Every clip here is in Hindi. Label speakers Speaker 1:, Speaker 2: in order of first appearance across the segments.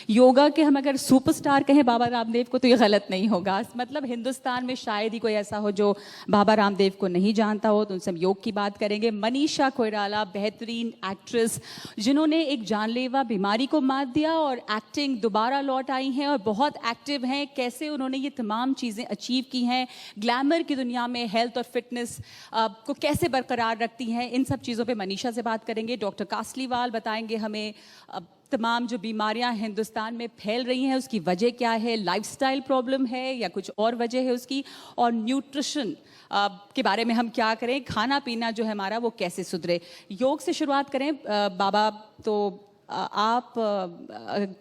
Speaker 1: योगा के हम अगर सुपरस्टार कहें बाबा रामदेव को तो ये गलत नहीं होगा। मतलब हिंदुस्तान में शायद ही कोई ऐसा हो जो बाबा रामदेव को नहीं जानता हो। तो उनसे हम योग की बात करेंगे। मनीषा कोइराला, बेहतरीन एक्ट्रेस जिन्होंने एक जानलेवा बीमारी को मात दिया और एक्टिंग दोबारा लौट आई हैं और बहुत एक्टिव हैं। कैसे उन्होंने ये तमाम चीज़ें अचीव की हैं, ग्लैमर की दुनिया में हेल्थ और फिटनेस को कैसे बरकरार रखती हैं, इन सब चीज़ों पे मनीषा से बात करेंगे। डॉक्टर कासलीवाल बताएंगे हमें तमाम जो बीमारियां हिंदुस्तान में फैल रही हैं उसकी वजह क्या है, लाइफस्टाइल प्रॉब्लम है या कुछ और वजह है उसकी, और न्यूट्रिशन के बारे में हम क्या करें, खाना पीना जो है हमारा वो कैसे सुधरे। योग से शुरुआत करें बाबा। तो आप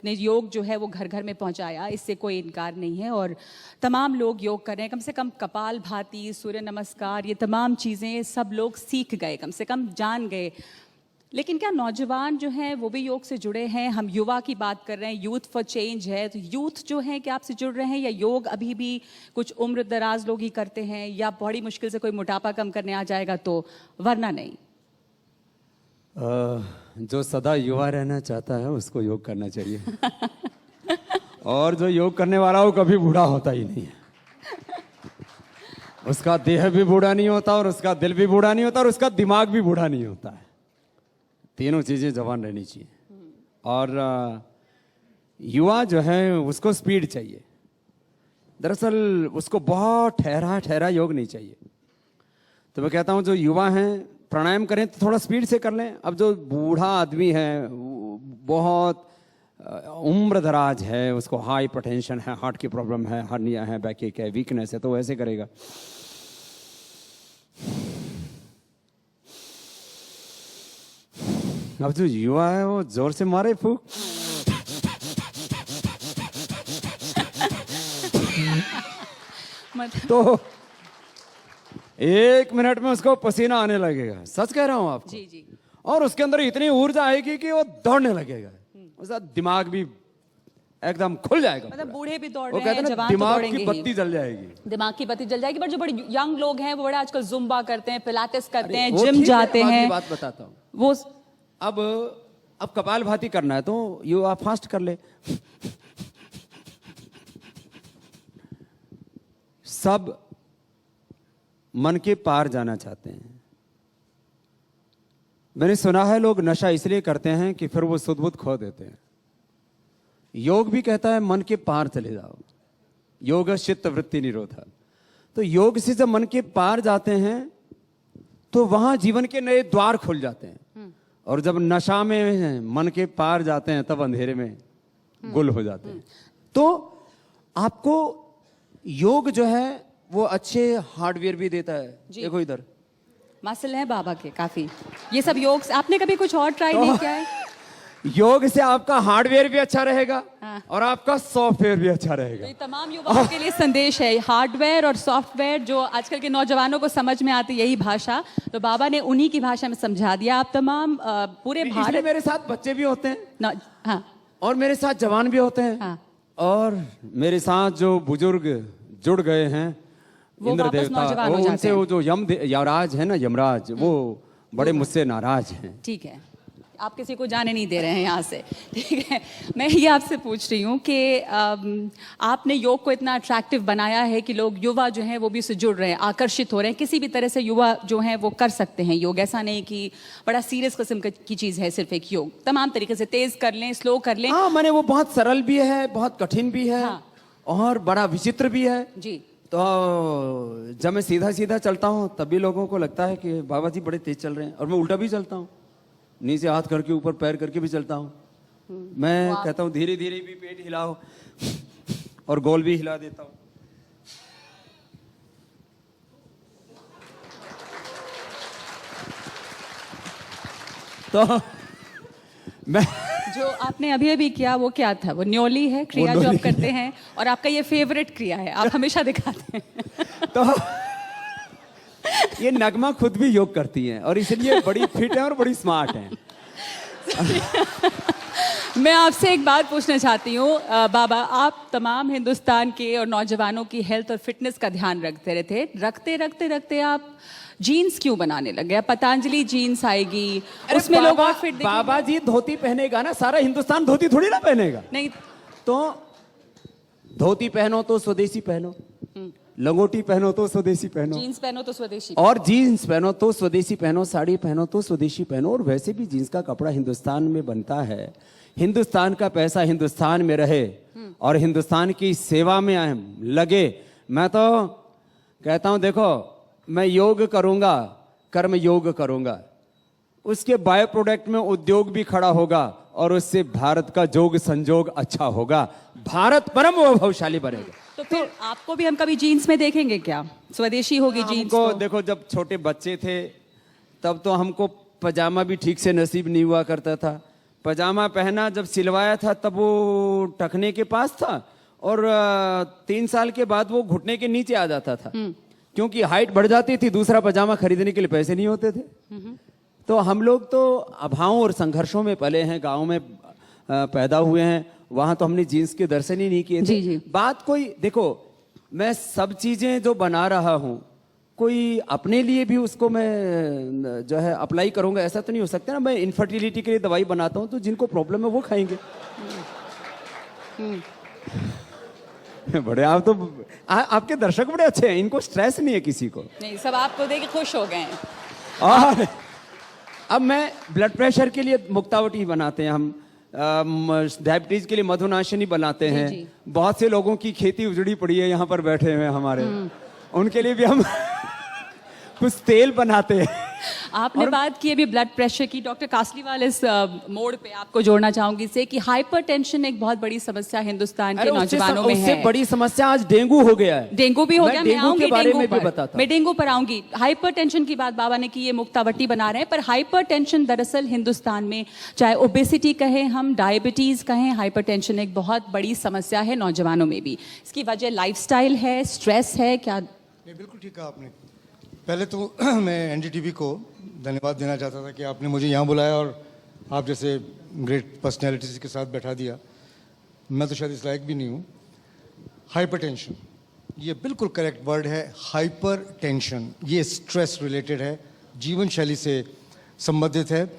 Speaker 1: ने योग जो है वो घर घर में पहुंचाया, इससे कोई इनकार नहीं है, और तमाम लोग योग कर रहे हैं। कम से कम कपाल भाती, सूर्य नमस्कार, ये तमाम चीज़ें सब लोग सीख गए, कम से कम जान गए। लेकिन क्या नौजवान जो हैं वो भी योग से जुड़े हैं? हम युवा की बात कर रहे हैं, यूथ फॉर चेंज है, तो यूथ जो है क्या आपसे जुड़ रहे हैं, या योग अभी भी कुछ उम्र दराज लोग ही करते हैं, या बड़ी मुश्किल से कोई मोटापा कम करने आ जाएगा तो, वरना नहीं?
Speaker 2: जो सदा युवा रहना चाहता है उसको योग करना चाहिए और जो योग करने वाला वो कभी बूढ़ा होता ही नहीं है। उसका देह भी बूढ़ा नहीं होता और उसका दिल भी बूढ़ा नहीं होता और उसका दिमाग भी बूढ़ा नहीं होता है। तीनों चीज़ें जवान रहनी चाहिए। और युवा जो है उसको स्पीड चाहिए। दरअसल उसको बहुत ठहरा ठहरा योग नहीं चाहिए। तो मैं कहता हूँ जो युवा हैं प्राणायाम करें तो थोड़ा स्पीड से कर लें। अब जो बूढ़ा आदमी है, बहुत उम्र दराज है, उसको हाइपरटेंशन है, हार्ट की प्रॉब्लम है, हर्निया है, बैकएक है, वीकनेस है, तो वो ऐसे करेगा। अब जो युवा है वो जोर से मारे फूक। तो 1 मिनट में उसको पसीना आने लगेगा, सच कह रहा हूं आपको।
Speaker 1: जी जी।
Speaker 2: और उसके अंदर इतनी ऊर्जा आएगी कि वो दौड़ने लगेगा। उसका दिमाग भी एकदम खुल जाएगा।
Speaker 1: मतलब बूढ़े भी दौड़
Speaker 2: वो
Speaker 1: रहे हैं,
Speaker 2: कहते हैं
Speaker 1: जवान तो
Speaker 2: दिमाग
Speaker 1: दौड़ेंगे
Speaker 2: की बत्ती जल जाएगी।
Speaker 1: दिमाग की बत्ती जल जाएगी। पर जो बड़े यंग लोग हैं वो बड़े आजकल जुम्बा करते हैं, पिलाटेस करते हैं,
Speaker 2: वो
Speaker 1: जिम
Speaker 2: ठीक है,
Speaker 1: जाते हैं।
Speaker 2: बात बताता हूँ।
Speaker 1: वो
Speaker 2: अब कपाल भाती करना है तो यू आप फास्ट कर ले। सब मन के पार जाना चाहते हैं। मैंने सुना है लोग नशा इसलिए करते हैं कि फिर वो सुध बुध खो देते हैं। योग भी कहता है मन के पार चले जाओ, योग चित्त वृत्ति निरोधा। तो योग से जब मन के पार जाते हैं तो वहां जीवन के नए द्वार खुल जाते हैं। और जब नशा में मन के पार जाते हैं तब अंधेरे में गुल हो जाते हैं। तो आपको योग जो है वो अच्छे हार्डवेयर भी देता है। देखो इधर
Speaker 1: मसल है बाबा के काफी। ये सब योग से आपने कभी कुछ और ट्राई नहीं किया है?
Speaker 2: योग से आपका हार्डवेयर भी अच्छा रहेगा
Speaker 1: हाँ।
Speaker 2: और आपका सॉफ्टवेयर भी अच्छा रहेगा।
Speaker 1: तो ये तमाम युवाओं के लिए संदेश है, हार्डवेयर और सॉफ्टवेयर जो आजकल के नौजवानों को समझ में आती यही भाषा, तो बाबा ने उन्हीं की भाषा में समझा दिया। आप तमाम पूरे भारत,
Speaker 2: मेरे साथ बच्चे भी होते हैं
Speaker 1: हाँ,
Speaker 2: और मेरे साथ जवान भी होते हैं,
Speaker 1: हाँ।
Speaker 2: और मेरे साथ जो बुजुर्ग जुड़ गए हैं, इंद्र देवता, उनसे वो जो यमराज है ना, यमराज, वो बड़े मुझसे नाराज हैं।
Speaker 1: ठीक है, आप किसी को जाने नहीं दे रहे हैं यहाँ से, ठीक है। मैं ये आपसे पूछ रही हूँ कि आपने योग को इतना अट्रैक्टिव बनाया है कि लोग, युवा जो हैं वो भी उससे जुड़ रहे हैं, आकर्षित हो रहे हैं। किसी भी तरह से युवा जो हैं वो कर सकते हैं योग। ऐसा नहीं कि बड़ा सीरियस किस्म की चीज़ है सिर्फ एक योग। तमाम तरीके से तेज कर लें, स्लो कर लें।
Speaker 2: हाँ, मैंने वो बहुत सरल भी है, बहुत कठिन भी है,
Speaker 1: हाँ।
Speaker 2: और बड़ा विचित्र भी है
Speaker 1: जी।
Speaker 2: तो जब मैं सीधा सीधा चलता हूँ तभी लोगों को लगता है कि बाबा जी बड़े तेज चल रहे हैं। और मैं उल्टा भी चलता हूँ, नीचे हाथ करके ऊपर पैर करके भी चलता हूँ। मैं कहता हूँ धीरे धीरे भी पेट हिलाओ और गोल भी हिला देता हूँ। तो मैं
Speaker 1: जो आपने अभी अभी किया वो क्या था? वो न्योली है क्रिया जो आप करते हैं, और आपका ये फेवरेट क्रिया है, आप हमेशा दिखाते हैं।
Speaker 2: तो ये नगमा खुद भी योग करती हैं और इसलिए बड़ी फिट है और बड़ी स्मार्ट है।
Speaker 1: मैं आपसे एक बात पूछना चाहती हूँ बाबा, आप तमाम हिंदुस्तान के और नौजवानों की हेल्थ और फिटनेस का ध्यान रखते रखते आप जीन्स क्यों बनाने लगे? पतंजलि जीन्स आएगी, उसमें लोग और फिट
Speaker 2: बाबा जी धोती पहनेगा ना, सारा हिंदुस्तान धोती थोड़ी ना पहनेगा।
Speaker 1: नहीं,
Speaker 2: तो धोती पहनो तो स्वदेशी पहनो, लंगोटी पहनो तो स्वदेशी पहनो,
Speaker 1: जीन्स पहनो तो स्वदेशी,
Speaker 2: और जीन्स पहनो तो स्वदेशी पहनो, साड़ी पहनो तो स्वदेशी पहनो। और वैसे भी जीन्स का कपड़ा हिंदुस्तान में बनता है, हिंदुस्तान का पैसा हिंदुस्तान में रहे और हिंदुस्तान की सेवा में लगे। मैं तो कहता हूं, देखो मैं योग करूंगा, कर्म योग करूंगा, उसके बाय प्रोडक्ट में उद्योग भी खड़ा होगा और उससे भारत का जोग संजोग अच्छा होगा, भारत परम वैभवशाली बनेगा।
Speaker 1: तो फिर आपको भी हम कभी जीन्स में देखेंगे क्या? स्वदेशी होगी जीन्स
Speaker 2: हमको
Speaker 1: तो?
Speaker 2: देखो, जब छोटे बच्चे थे तब तो हमको पजामा भी ठीक से नसीब नहीं हुआ करता था। पजामा पहना जब सिलवाया था तब वो टखने के पास था और 3 साल के बाद वो घुटने के नीचे आ जाता था, क्योंकि हाइट बढ़ जाती थी, दूसरा पजामा खरीदने के लिए पैसे नहीं होते थे। तो हम लोग तो अभावों और संघर्षों में पले हैं, गाँव में पैदा हुए हैं, वहां तो हमने जीन्स के दर्शन ही नहीं किए थे।
Speaker 1: जी, जी।
Speaker 2: बात कोई, देखो मैं सब चीजें जो बना रहा हूं, कोई अपने लिए भी उसको मैं जो है अप्लाई करूंगा ऐसा तो नहीं हो सकता ना। मैं इनफर्टिलिटी के लिए दवाई बनाता हूं, तो जिनको प्रॉब्लम है वो खाएंगे। बड़े आप तो आपके दर्शक बड़े अच्छे हैं, इनको स्ट्रेस नहीं है किसी को।
Speaker 1: नहीं, सब आपको देख के खुश हो गए हैं।
Speaker 2: और अब मैं ब्लड प्रेशर के लिए मुक्तावटी बनाते हैं हम, डायबिटीज के लिए मधुनाशिनी बनाते हैं।
Speaker 1: जी।
Speaker 2: बहुत से लोगों की खेती उजड़ी पड़ी है यहाँ पर बैठे हुए हमारे, उनके लिए भी हम कुछ तेल बनाते हैं।
Speaker 1: आपने बात की अभी ब्लड प्रेशर की, डॉक्टर कासलीवाल इस मोड़ पे आपको जोड़ना चाहूंगी से कि हाइपरटेंशन एक बहुत बड़ी समस्या हिंदुस्तान के नौजवानों में
Speaker 2: उससे
Speaker 1: है।
Speaker 2: बड़ी समस्या आज डेंगू हो गया है।
Speaker 1: डेंगू भी हो गया, मैं
Speaker 2: डेंगू
Speaker 1: आऊंगी
Speaker 2: के बारे
Speaker 1: डेंगू
Speaker 2: में भी
Speaker 1: पर।
Speaker 2: बताता
Speaker 1: मैं डेंगू पर आऊंगी। हाइपरटेंशन की बात बाबा ने की, ये मुक्तावटी बना रहे हैं, पर हाइपरटेंशन दरअसल हिंदुस्तान में चाहे ओबेसिटी कहें हम, डायबिटीज कहें, हाइपरटेंशन एक बहुत बड़ी समस्या है नौजवानों में भी। इसकी वजह लाइफस्टाइल है, स्ट्रेस है क्या?
Speaker 3: नहीं, बिल्कुल ठीक कहा आपने। पहले तो मैं एनडीटीवी को धन्यवाद देना चाहता था कि आपने मुझे यहाँ बुलाया और आप जैसे ग्रेट पर्सनैलिटीज़ के साथ बैठा दिया। मैं तो शायद इस लायक भी नहीं हूँ। हाइपरटेंशन, ये बिल्कुल करेक्ट वर्ड है। हाइपरटेंशन ये स्ट्रेस रिलेटेड है, जीवन शैली से संबंधित है,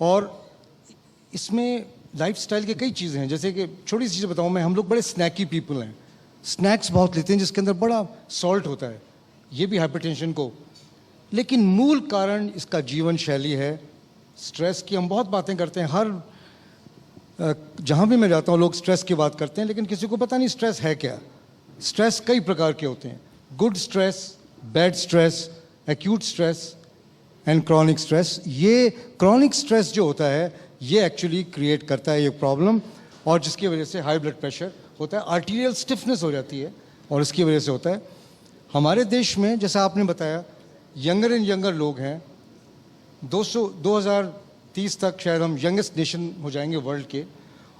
Speaker 3: और इसमें लाइफस्टाइल के कई चीज़ें हैं। जैसे कि छोटी सी चीज़ बताऊँ मैं, हम लोग बड़े स्नैकी पीपल हैं, स्नैक्स बहुत लेते हैं जिसके अंदर बड़ा सॉल्ट होता है, ये भी हाइपरटेंशन को। लेकिन मूल कारण इसका जीवन शैली है, स्ट्रेस की। हम बहुत बातें करते हैं, हर जहाँ भी मैं जाता हूँ लोग स्ट्रेस की बात करते हैं, लेकिन किसी को पता नहीं स्ट्रेस है क्या। स्ट्रेस कई प्रकार के होते हैं, good stress, bad stress, acute stress and chronic stress. ये क्रॉनिक स्ट्रेस जो होता है ये एक्चुअली क्रिएट करता है ये प्रॉब्लम, और जिसकी वजह से हाई ब्लड प्रेशर होता है, आर्टीरियल स्टिफनेस हो जाती है, और इसकी वजह से होता है। हमारे देश में जैसा आपने बताया यंगर एंड यंगर लोग हैं। 2030 तक शायद हम यंगेस्ट नेशन हो जाएंगे वर्ल्ड के,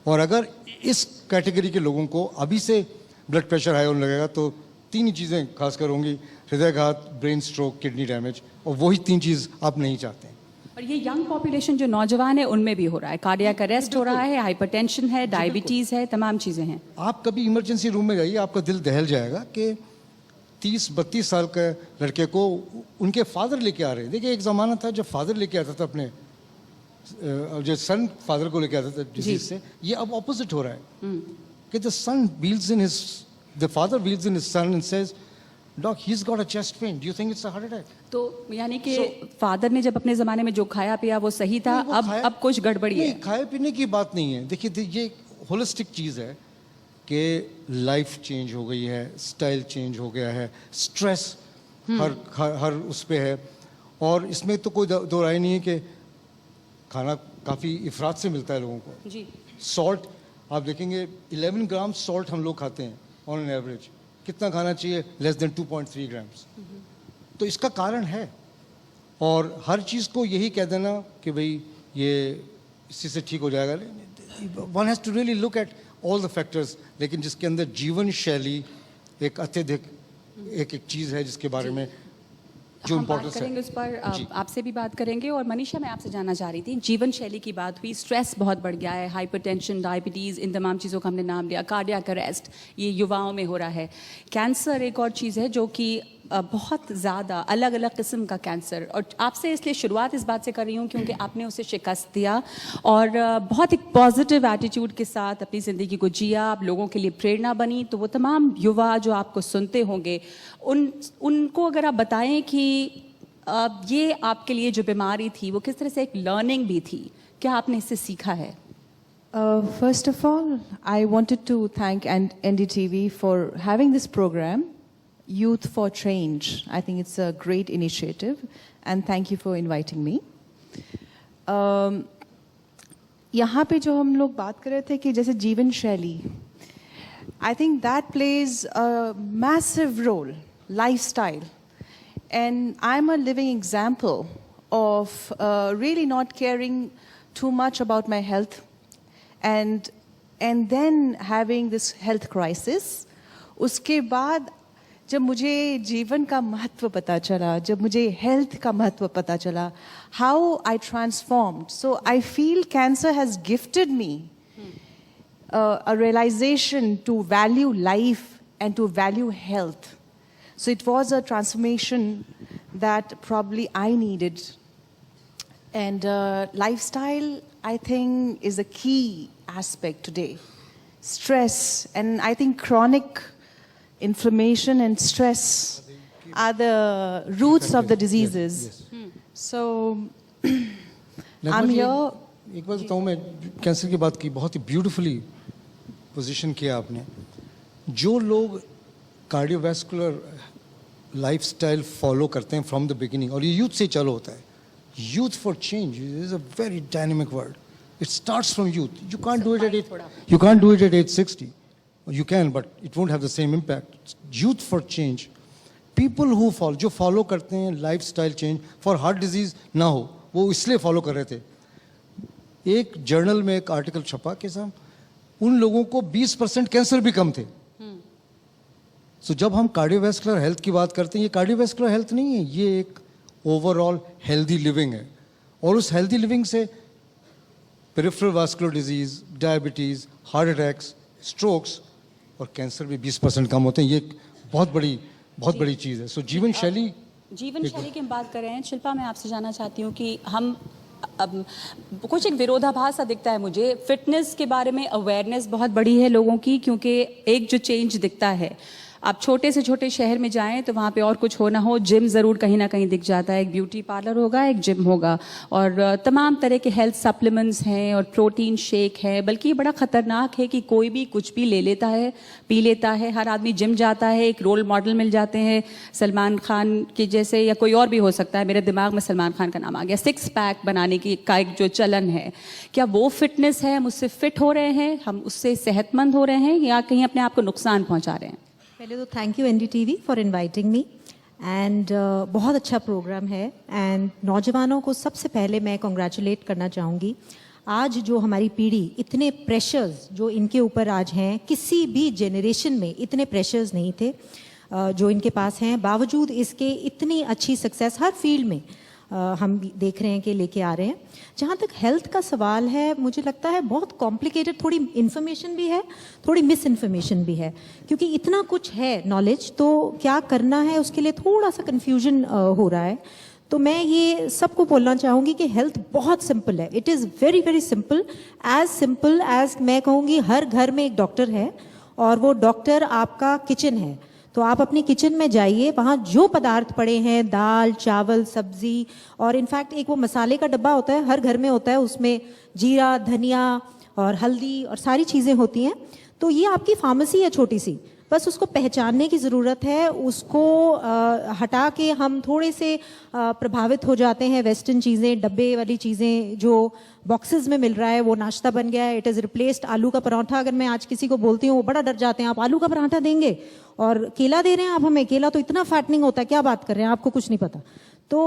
Speaker 3: और अगर इस कैटेगरी के लोगों को अभी से ब्लड प्रेशर हाई होने लगेगा तो 3 ही चीज़ें खासकर होंगी, हृदयघात, ब्रेन स्ट्रोक, किडनी डैमेज, और वही 3 चीज़ आप नहीं चाहते हैं।
Speaker 1: और ये यंग पॉपुलेशन जो नौजवान है उनमें भी हो रहा है, कार्डियक अरेस्ट हो रहा है, हाइपरटेंशन है, डायबिटीज है, तमाम चीज़ें हैं।
Speaker 3: आप कभी इमरजेंसी रूम में जाइए, आपका दिल दहल जाएगा कि 30-32 साल के लड़के को उनके फादर लेके आ रहे हैं। देखिए, एक ज़माना था जब फादर लेके आता था अपने, जो सन फादर को लेके आता था डिजीज से, ये अब ऑपोजिट हो रहा है कि the son wheels in his, the father wheels in his son and says, doc he is got a chest pain, do you think it's a heart attack?
Speaker 1: तो यानी कि फादर ने जब अपने ज़माने में जो खाया पिया वो सही था, अब कुछ गड़बड़ी है।
Speaker 3: खाए पीने की बात नहीं है। देखिए, ये होलिस्टिक चीज़ है कि लाइफ चेंज हो गई है, स्टाइल चेंज हो गया है, स्ट्रेस हर उस पे है, और इसमें तो कोई दो राय नहीं है कि खाना काफ़ी इफरात से मिलता है लोगों को।
Speaker 1: जी।
Speaker 3: सॉल्ट आप देखेंगे 11 ग्राम सॉल्ट हम लोग खाते हैं ऑन एन एवरेज। कितना खाना चाहिए? Less than 2.3 grams. तो इसका कारण है, और हर चीज़ को यही कह देना कि भाई ये इसी से ठीक हो जाएगा, one has to really look at all the factors. लेकिन जिसके अंदर जीवन शैली एक अत्यधिक एक चीज़ है जिसके बारे में जो
Speaker 1: हम बात
Speaker 3: इम्पोर्टेंस
Speaker 1: करेंगे
Speaker 3: है।
Speaker 1: उस पर, आपसे भी बात करेंगे। और मनीषा, मैं आपसे जानना चाह रही थी, जीवन शैली की बात हुई, स्ट्रेस बहुत बढ़ गया है, हाइपरटेंशन, डायबिटीज़, इन तमाम चीज़ों का हमने नाम लिया, कार्डियक अरेस्ट ये युवाओं में हो रहा है, कैंसर एक और चीज़ है जो कि बहुत ज़्यादा अलग अलग किस्म का कैंसर, और आपसे इसलिए शुरुआत इस बात से कर रही हूँ क्योंकि आपने उसे शिकस्त दिया और बहुत एक पॉजिटिव एटीट्यूड के साथ अपनी ज़िंदगी को जिया, आप लोगों के लिए प्रेरणा बनी। तो वो तमाम युवा जो आपको सुनते होंगे उनको अगर आप बताएं कि ये आपके लिए जो बीमारी थी वो किस तरह से एक लर्निंग भी थी, क्या आपने इससे सीखा है?
Speaker 4: First of all, I wanted to thank NDTV for having this program, Youth for Change. I think it's a great initiative, and thank you for inviting me. यहाँ पे जो हम लोग बात कर रहे थे कि जैसे जीवन शैली, I think that plays a massive role, lifestyle. And I'm a living example of really not caring too much about my health and then having this health crisis. उसके बाद जब मुझे जीवन का महत्व पता चला, जब मुझे health का महत्व पता चला, how I transformed. So I feel cancer has gifted me a realization to value life and to value health. So it was a transformation that probably I needed. And lifestyle, I think, is a key aspect today. Stress, and I think chronic inflammation and stress are the roots of the diseases. So I'm here.
Speaker 3: एक बात बताऊं, मैं कैंसर की बात की, बहुत ही ब्यूटीफुली पोजीशन किया आपने। जो लोग कार्डियोवैस्कुलर लाइफस्टाइल फॉलो करते हैं फ्रॉम द बिगिनिंग, और ये यूथ से चालू होता है, youth for change is a very dynamic word. It starts from youth. You can't do it at age 60. You can, but it won't have the same impact. Youth for change. People who follow, जो फॉलो करते हैं lifestyle change for heart disease ना हो, वो इसलिए फॉलो कर रहे थे. एक जर्नल में एक आर्टिकल छपा कि साहब उन लोगों को 20% कैंसर भी कम थे. सो जब हम कार्डियोवैस्कुलर हेल्थ की बात करते हैं, ये कार्डियोवैस्कुलर हेल्थ नहीं है, ये एक ओवरऑल हेल्दी लिविंग है. और उस हेल्दी लिविंग से peripheral vascular disease, diabetes, heart attacks, strokes और कैंसर भी 20% कम होते हैं. ये बहुत बड़ी चीज़ है. सो जीवन शैली
Speaker 1: की हम बात कर रहे हैं. शिल्पा, मैं आपसे जानना चाहती हूँ कि हम अब कुछ एक विरोधाभास सा दिखता है मुझे. फिटनेस के बारे में अवेयरनेस बहुत बड़ी है लोगों की, क्योंकि एक जो चेंज दिखता है, आप छोटे से छोटे शहर में जाएं तो वहाँ पे और कुछ हो ना हो, जिम ज़रूर कहीं ना कहीं दिख जाता है. एक ब्यूटी पार्लर होगा, एक जिम होगा, और तमाम तरह के हेल्थ सप्लीमेंट्स हैं और प्रोटीन शेक है. बल्कि ये बड़ा ख़तरनाक है कि कोई भी कुछ भी ले लेता है, पी लेता है. हर आदमी जिम जाता है, एक रोल मॉडल मिल जाते हैं सलमान खान के जैसे, या कोई और भी हो सकता है. मेरे दिमाग में सलमान खान का नाम आ गया. 6 पैक बनाने की का एक जो चलन है, क्या वो फिटनेस है? हम उससे फिट हो रहे हैं, हम उससे सेहतमंद हो रहे हैं, या कहीं अपने आप को नुकसान पहुँचा रहे हैं?
Speaker 5: पहले तो thank you NDTV for inviting me, and बहुत अच्छा प्रोग्राम है. एंड नौजवानों को सबसे पहले मैं कॉन्ग्रेचुलेट करना चाहूँगी. आज जो हमारी पीढ़ी, इतने प्रेशर्स जो इनके ऊपर आज हैं, किसी भी जेनरेशन में इतने प्रेशर्स नहीं थे जो इनके पास हैं. बावजूद इसके इतनी अच्छी सक्सेस हर फील्ड में हम देख रहे हैं कि लेके आ रहे हैं. जहाँ तक हेल्थ का सवाल है, मुझे लगता है बहुत कॉम्प्लिकेटेड, थोड़ी इन्फॉर्मेशन भी है, थोड़ी मिस इन्फॉर्मेशन भी है, क्योंकि इतना कुछ है नॉलेज, तो क्या करना है उसके लिए थोड़ा सा कन्फ्यूजन हो रहा है. तो मैं ये सबको बोलना चाहूँगी कि हेल्थ बहुत सिंपल है. It is very very simple as मैं कहूँगी हर घर में एक डॉक्टर है, और वो डॉक्टर आपका किचन है. तो आप अपनी किचन में जाइए, वहाँ जो पदार्थ पड़े हैं, दाल, चावल, सब्जी, और इनफैक्ट एक वो मसाले का डब्बा होता है, हर घर में होता है, उसमें जीरा, धनिया और हल्दी और सारी चीज़ें होती हैं. तो ये आपकी फार्मेसी है छोटी सी, बस उसको पहचानने की ज़रूरत है. उसको हटा के हम थोड़े से प्रभावित हो जाते हैं. वेस्टर्न चीज़ें, डब्बे वाली चीज़ें जो बॉक्सेस में मिल रहा है, वो नाश्ता बन गया है. इट इज़ रिप्लेस्ड आलू का पराठा. अगर मैं आज किसी को बोलती हूँ, वो बड़ा डर जाते हैं, आप आलू का पराठा देंगे और केला दे रहे हैं आप हमें. केला तो इतना फैटनिंग होता है, क्या बात कर रहे हैं, आपको कुछ नहीं पता. तो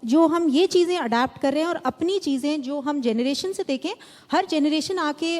Speaker 5: जो हम ये चीज़ें अडाप्ट कर रहे हैं, और अपनी चीज़ें जो हम जनरेशन से देखें, हर जनरेशन आके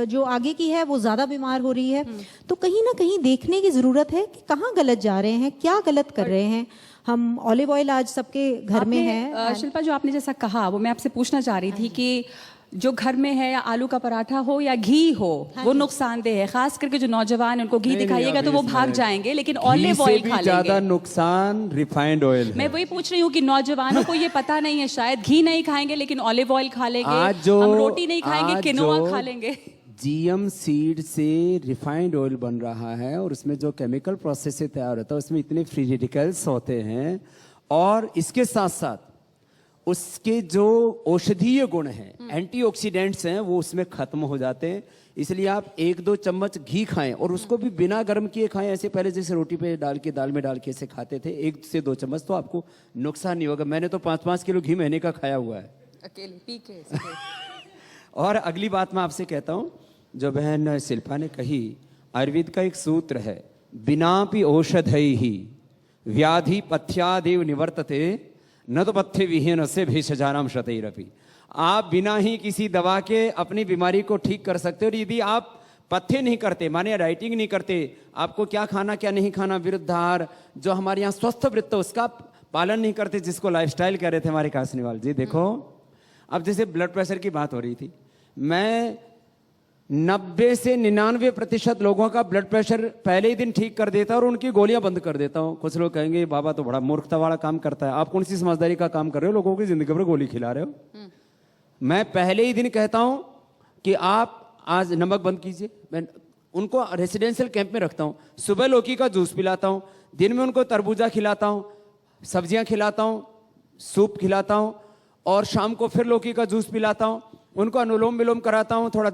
Speaker 5: जो आगे की है वो ज़्यादा बीमार हो रही है. तो कहीं ना कहीं देखने की ज़रूरत है कि कहाँ गलत जा रहे हैं, क्या गलत कर रहे हैं. हम ऑलिव ऑयल आज सबके घर में है.
Speaker 1: शिल्पा, जो आपने जैसा कहा वो मैं आपसे पूछना चाह रही थी कि जो घर में है, या आलू का पराठा हो या घी हो, वो नुकसानदेह है। खास करके जो नौजवान हैं, उनको घी दिखाइएगा तो वो भाग जाएंगे, लेकिन ऑलिव ऑयल खा
Speaker 2: ज्यादा
Speaker 1: लेंगे।
Speaker 2: नुकसान रिफाइंड ऑयल
Speaker 1: मैं
Speaker 2: है।
Speaker 1: वही पूछ रही हूँ कि नौजवानों को ये पता नहीं है, शायद घी नहीं खाएंगे लेकिन ऑलिव ऑयल खा लेंगे,
Speaker 2: आज जो
Speaker 1: हम रोटी नहीं खाएंगे,
Speaker 2: आज
Speaker 1: किनोआ
Speaker 2: जो
Speaker 1: खा लेंगे।
Speaker 2: जीएम सीड से रिफाइंड ऑयल बन रहा है और उसमें जो केमिकल प्रोसेस से तैयार होता है उसमें इतने फ्री रेडिकल्स होते हैं, और इसके साथ साथ उसके जो औषधीय गुण हैं, एंटीऑक्सीडेंट्स हैं, वो उसमें खत्म हो जाते हैं। इसलिए आप 1-2 चम्मच घी खाएं, और उसको भी बिना गर्म किए खाएं। ऐसे पहले जैसे रोटी पे डाल के, दाल में डाल के ऐसे खाते थे, 1 से 2 चम्मच, तो आपको नुकसान नहीं होगा। मैंने तो 5-5 किलो घी महीने का खाया हुआ है
Speaker 1: अकेले पी के।
Speaker 2: और अगली बात मैं आपसे कहता हूं, जो बहन शिल्पा ने कही, आयुर्वेद का एक सूत्र है, बिनापि औषधैहि व्याधि पथ्यादेव निवर्तते, न तो पथ्य विहीन से भेषजानाम शतैरपि। आप बिना ही किसी दवा के अपनी बीमारी को ठीक कर सकते हो। और यदि आप पथ्य नहीं करते, माने राइटिंग नहीं करते, आपको क्या खाना क्या नहीं खाना, विरुद्धाहार, जो हमारे यहाँ स्वस्थ वृत्त, उसका पालन नहीं करते, जिसको लाइफस्टाइल कह रहे थे हमारे कासनीवाल जी। देखो, अब जैसे ब्लड प्रेशर की बात हो रही थी, मैं 90 से 99% लोगों का ब्लड प्रेशर पहले ही दिन ठीक कर देता और उनकी गोलियां बंद कर देता हूं। कुछ लोग कहेंगे बाबा तो बड़ा मूर्खता वाला काम करता है। आप कौन सी समझदारी का काम कर रहे हो, लोगों की जिंदगी पर गोली खिला रहे हो। मैं पहले ही दिन कहता हूं कि आप आज नमक बंद कीजिए। मैं उनको रेसिडेंशियल कैंप में रखता हूं, सुबह लौकी का जूस पिलाता हूं, दिन में उनको तरबूजा खिलाता हूं, सब्जियां खिलाता हूं, सूप खिलाता हूं, और शाम को फिर लौकी का जूस पिलाता हूं। उनको अनुलोम विलोम कराता हूं, थोड़ा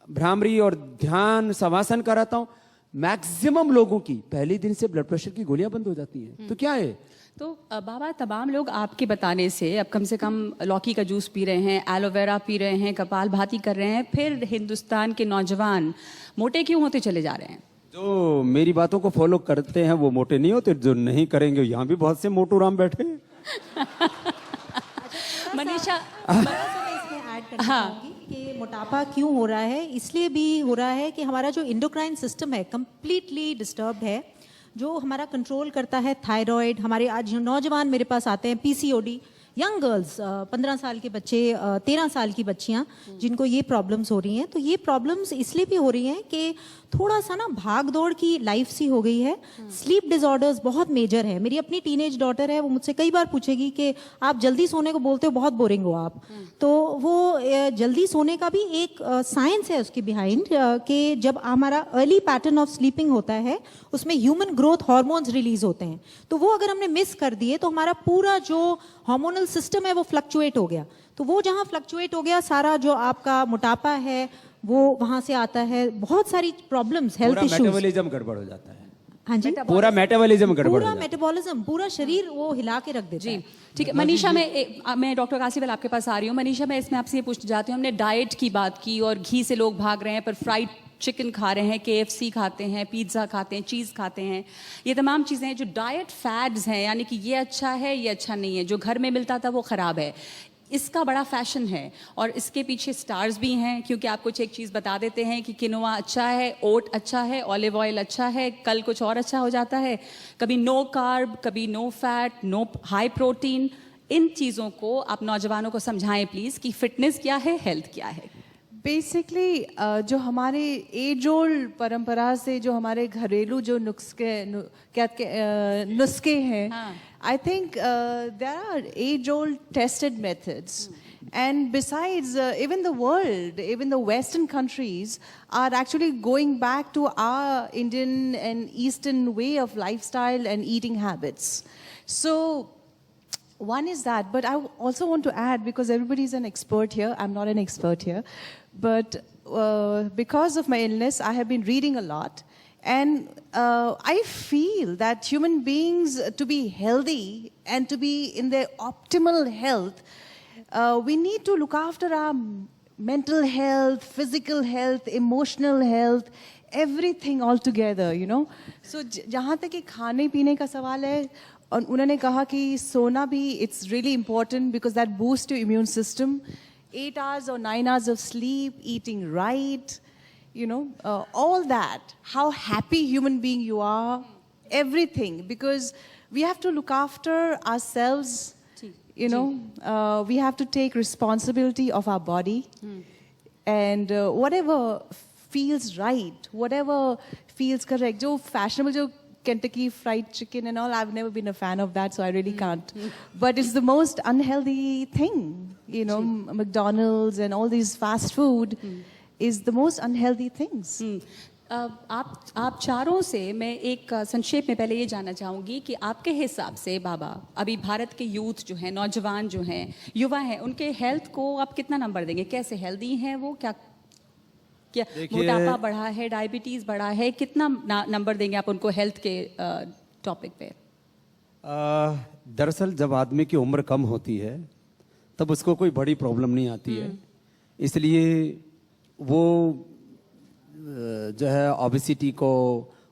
Speaker 2: भ्रामरी और ध्यान शवासन कराता हूं। मैक्सिमम लोगों की पहले दिन से ब्लड प्रेशर की गोलियां बंद हो जाती हैं। तो क्या है,
Speaker 1: तो बाबा, तमाम लोग आपके बताने से अब कम से कम लौकी का जूस पी रहे हैं, एलोवेरा पी रहे हैं, कपाल भाती कर रहे हैं, फिर हिंदुस्तान के नौजवान मोटे क्यों होते चले जा रहे हैं?
Speaker 2: जो मेरी बातों को फॉलो करते हैं वो मोटे नहीं होते, जो नहीं करेंगे, यहाँ भी बहुत से मोटू राम बैठे हैं।
Speaker 1: मनीषा,
Speaker 5: हाँ, कि मोटापा क्यों हो रहा है, इसलिए भी हो रहा है कि हमारा जो इंडोक्राइन सिस्टम है कंप्लीटली डिस्टर्ब्ड है, जो हमारा कंट्रोल करता है थायराइड। हमारे आज जो नौजवान मेरे पास आते हैं, पीसीओडी, यंग गर्ल्स, 15 साल के बच्चे, 13 साल की बच्चियां जिनको ये प्रॉब्लम्स हो रही हैं। तो ये प्रॉब्लम्स इसलिए भी हो रही हैं कि थोड़ा सा ना भाग दौड़ की लाइफ सी हो गई है। स्लीप डिसऑर्डर्स बहुत मेजर है। मेरी अपनी टीनेज डॉटर है, वो मुझसे कई बार पूछेगी कि आप जल्दी सोने को बोलते हो, बहुत बोरिंग हो आप। तो वो जल्दी सोने का भी एक साइंस है उसकी बिहाइंड, कि जब हमारा अर्ली पैटर्न ऑफ स्लीपिंग होता है उसमें ह्यूमन ग्रोथ हार्मोन्स रिलीज होते हैं। तो वो अगर हमने मिस कर दिए तो हमारा पूरा जो हार्मोनल सिस्टम है वो फ्लक्चुएट हो गया। तो वो जहाँ फ्लक्चुएट हो गया, सारा जो आपका मोटापा है वो वहां से आता है। बहुत सारी प्रॉब्लम्स, हेल्थ
Speaker 2: पूरा
Speaker 5: इश्यूज,
Speaker 2: मेटाबॉलिज्म गड़बड़ हो जाता है।
Speaker 5: हाँ जी,
Speaker 2: पूरा मेटाबॉलिज्म गड़बड़ हो
Speaker 5: पूरा
Speaker 2: जाता है।
Speaker 5: मेटाबॉलिज्म, पूरा शरीर वो हिला के रख देता
Speaker 1: जी
Speaker 5: है।
Speaker 1: ठीक है। मनीषा, मैं डॉक्टर कासिफल आपके पास आ रही हूँ। मनीषा, मैं इसमें आपसे ये पूछना चाहती हूँ, हमने डाइट की बात की और घी से लोग भाग रहे हैं, पर फ्राइड चिकन खा रहे हैं, KFC खाते हैं, पिज्ज़ा खाते हैं, चीज़ खाते हैं। ये तमाम चीज़ें हैं जो डाइट फैड्स हैं, यानी कि ये अच्छा है, ये अच्छा नहीं है, जो घर में मिलता था वो ख़राब है। इसका बड़ा फैशन है और इसके पीछे स्टार्स भी हैं, क्योंकि आप कुछ एक चीज़ बता देते हैं कि किनोआ अच्छा है, ओट अच्छा है, ऑलिव ऑयल अच्छा है, कल कुछ और अच्छा हो जाता है। कभी नो कार्ब, कभी no fat, no high protein. इन चीज़ों को आप नौजवानों को समझाएं प्लीज़ कि फिटनेस क्या है, हेल्थ क्या है।
Speaker 4: बेसिकली जो हमारे एज ओल्ड परंपरा से जो हमारे घरेलू जो नुस्खे हैं, I think there are as old tested methods. And besides, even the world, even the Western countries are actually going back to our Indian and Eastern way of lifestyle and eating habits. So one is that, but I also want to add, because everybody is an expert here, I'm not an expert here, but because of my illness, I have been reading a lot. And I feel that human beings, to be healthy and to be in their optimal health, we need to look after our mental health, physical health, emotional health, everything all together, you know. So जहाँ तक कि खाने पीने का सवाल है, और उन्होंने कहा कि सोना भी, it's really important because that boosts your immune system. 8 hours or 9 hours of sleep, eating right, you know, all that. How happy human being you are, everything, because we have to look after ourselves. You know, we have to take responsibility of our body, and whatever feels right, whatever feels correct. जो fashionable, जो Kentucky Fried Chicken and all, I've never been a fan of that, so I really can't. But it's the most unhealthy thing, you know. McDonald's and all these fast food is the most unhealthy things.
Speaker 1: आप चारों से मैं एक संक्षेप में पहले ये जानना चाहूँगी कि आपके हिसाब से बाबा अभी भारत के यूथ जो हैं, नौजवान जो हैं, युवा हैं, उनके हेल्थ को आप कितना नंबर देंगे? कैसे हेल्दी हैं वो? क्या क्या मोटापा बढ़ा है, डायबिटीज़ बढ़ा है, कितना नंबर देंगे आप उनको हेल्थ के टॉपिक पे?
Speaker 2: दरअसल जब आदमी की उम्र कम होती है तब उसको कोई बड़ी प्रॉब्लम नहीं आती है, इसलिए वो जो है ओबेसिटी को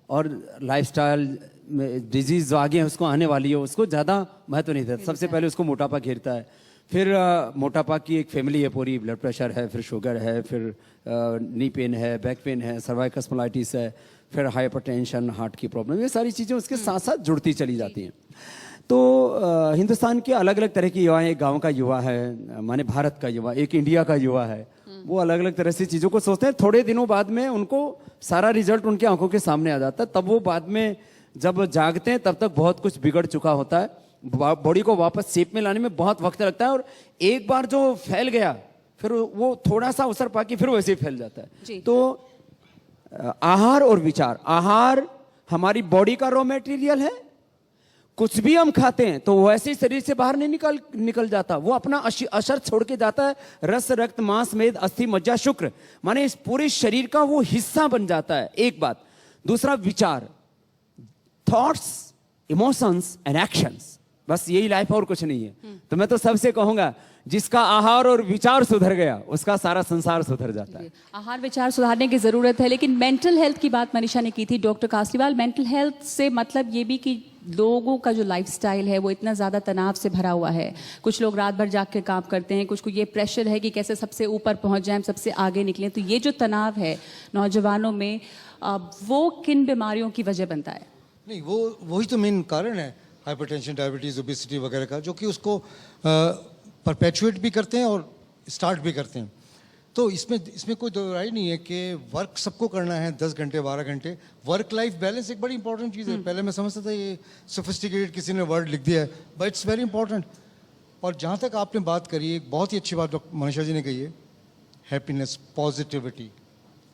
Speaker 2: और लाइफस्टाइल में डिजीज जो आगे है उसको आने वाली है उसको ज़्यादा महत्व नहीं देता। सबसे पहले उसको मोटापा घेरता है, फिर मोटापा की एक फैमिली है पूरी, ब्लड प्रेशर है, फिर शुगर है, फिर नी पेन है, बैक पेन है, सर्वाइकल स्पॉन्डिलाइटिस है, फिर हाइपरटेंशन, हार्ट की प्रॉब्लम, ये सारी चीज़ें उसके साथ साथ जुड़ती चली जाती हैं। तो हिंदुस्तान के अलग अलग तरह के युवा हैं, एक गाँव का युवा है, माने भारत का युवा, एक इंडिया का युवा है, वो अलग अलग तरह से चीज़ों को सोचते हैं। थोड़े दिनों बाद में उनको सारा रिजल्ट उनकी आंखों के सामने आ जाता है, तब वो बाद में जब जागते हैं तब तक बहुत कुछ बिगड़ चुका होता है, बॉडी को वापस शेप में लाने में बहुत वक्त लगता है, और एक बार जो फैल गया फिर वो थोड़ा सा असर पाके फिर वैसे ही फैल जाता है। तो आहार और विचार, आहार हमारी बॉडी का रॉ मटेरियल है, कुछ भी हम खाते हैं तो वैसे ही शरीर से बाहर नहीं निकल जाता, वो अपना असर छोड़ के जाता है। रस, रक्त, मांस, मेद, अस्थि, मज्जा, शुक्र, माने इस पूरे शरीर का वो हिस्सा बन जाता है। एक बात। दूसरा विचार, थॉट्स, इमोशंस एंड एक्शंस, बस यही लाइफ, और कुछ नहीं है। तो मैं तो सबसे कहूंगा जिसका आहार और विचार सुधर गया उसका सारा संसार सुधर जाता है।
Speaker 1: आहार विचार सुधारने की जरूरत है, लेकिन मेंटल हेल्थ की बात मनीषा ने की थी। डॉक्टर कासलीवाल, मेंटल हेल्थ से मतलब ये भी कि लोगों का जो लाइफस्टाइल है वो इतना ज़्यादा तनाव से भरा हुआ है। कुछ लोग रात भर जाग के काम करते हैं, कुछ को ये प्रेशर है कि कैसे सबसे ऊपर पहुंच जाएं, सबसे आगे निकलें। तो ये जो तनाव है नौजवानों में, वो किन बीमारियों की वजह बनता है?
Speaker 3: नहीं, वो वही तो मेन कारण है, हाइपरटेंशन, डायबिटीज़, ओबेसिटी वगैरह का, जो कि उसको परपेचुएट भी करते हैं और स्टार्ट भी करते हैं। तो इसमें कोई दो राय नहीं है कि वर्क सबको करना है 10 घंटे 12 घंटे। वर्क लाइफ बैलेंस एक बड़ी इंपॉर्टेंट चीज़ है। पहले मैं समझता था ये सोफिस्टिकेटेड किसी ने वर्ड लिख दिया है, बट इट्स वेरी इंपॉर्टेंट। और जहाँ तक आपने बात करी, एक बहुत ही अच्छी बात मनीषा जी ने कही है, हैप्पीनेस, पॉजिटिविटी।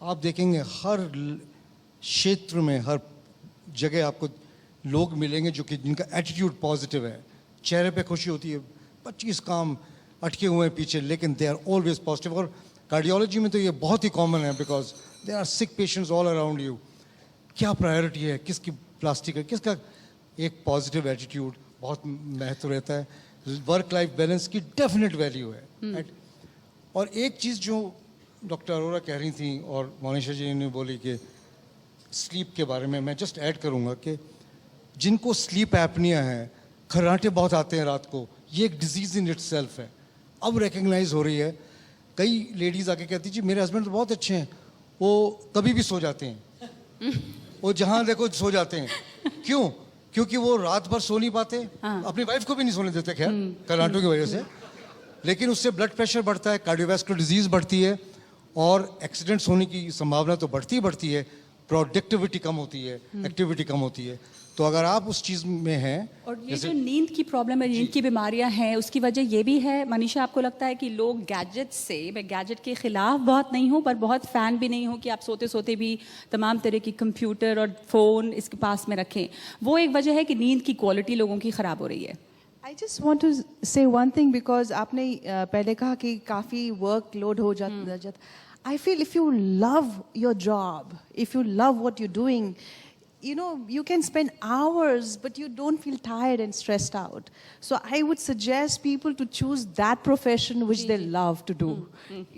Speaker 3: आप देखेंगे हर क्षेत्र में, हर जगह आपको लोग मिलेंगे जो कि जिनका एटीट्यूड पॉजिटिव है, चेहरे पे खुशी होती है, 25 काम अटके हुए हैं पीछे, लेकिन दे आर ऑलवेज पॉजिटिव। और कार्डियोलॉजी में तो ये बहुत ही कॉमन है, because there are sick patients all around you. क्या प्रायोरिटी है, किसकी प्लास्टिक है, किसका, एक पॉजिटिव एटीट्यूड बहुत महत्व रहता है। वर्क लाइफ बैलेंस की डेफिनेट वैल्यू है, राइट। और एक चीज़ जो डॉक्टर अरोरा कह रही थी और मनीषा जी ने बोली कि स्लीप के बारे में, मैं जस्ट ऐड करूँगा कि जिनको स्लीप एपनिया है, खर्राटे बहुत आते हैं रात को, ये एक डिजीज़ इन इटसेल्फ है, अब रिकग्नाइज हो रही है। कई लेडीज़ आके कहती जी मेरे हस्बैंड तो बहुत अच्छे हैं, वो कभी भी सो जाते हैं, वो जहाँ देखो सो जाते हैं। क्यों? क्योंकि वो रात भर सो नहीं पाते, अपनी वाइफ को भी नहीं सोने देते, खैर खर्राटों की वजह से, लेकिन उससे ब्लड प्रेशर बढ़ता है, कार्डियोवैस्कुलर डिजीज़ बढ़ती है, और एक्सीडेंट्स होने की संभावना तो बढ़ती ही बढ़ती है, प्रोडक्टिविटी कम होती है, एक्टिविटी कम होती है। तो अगर आप उस चीज़ में हैं,
Speaker 1: और ये जो नींद की प्रॉब्लम है, नींद की बीमारियां हैं, उसकी वजह ये भी है मनीषा, आपको लगता है कि लोग गैजेट से, मैं गैजेट के खिलाफ बहुत नहीं हूँ पर बहुत फ़ैन भी नहीं हूँ कि आप सोते सोते भी तमाम तरह की कंप्यूटर और फ़ोन इसके पास में रखें, वो एक वजह है कि नींद की क्वालिटी लोगों की ख़राब हो रही है?
Speaker 4: I just want to say one thing, because आपने पहले कहा कि काफ़ी वर्क लोड हो जाता। I feel if you love your job, if you love what you're doing, you know, you can spend hours, but you don't feel tired and stressed out. So I would suggest people to choose that profession which they love to do.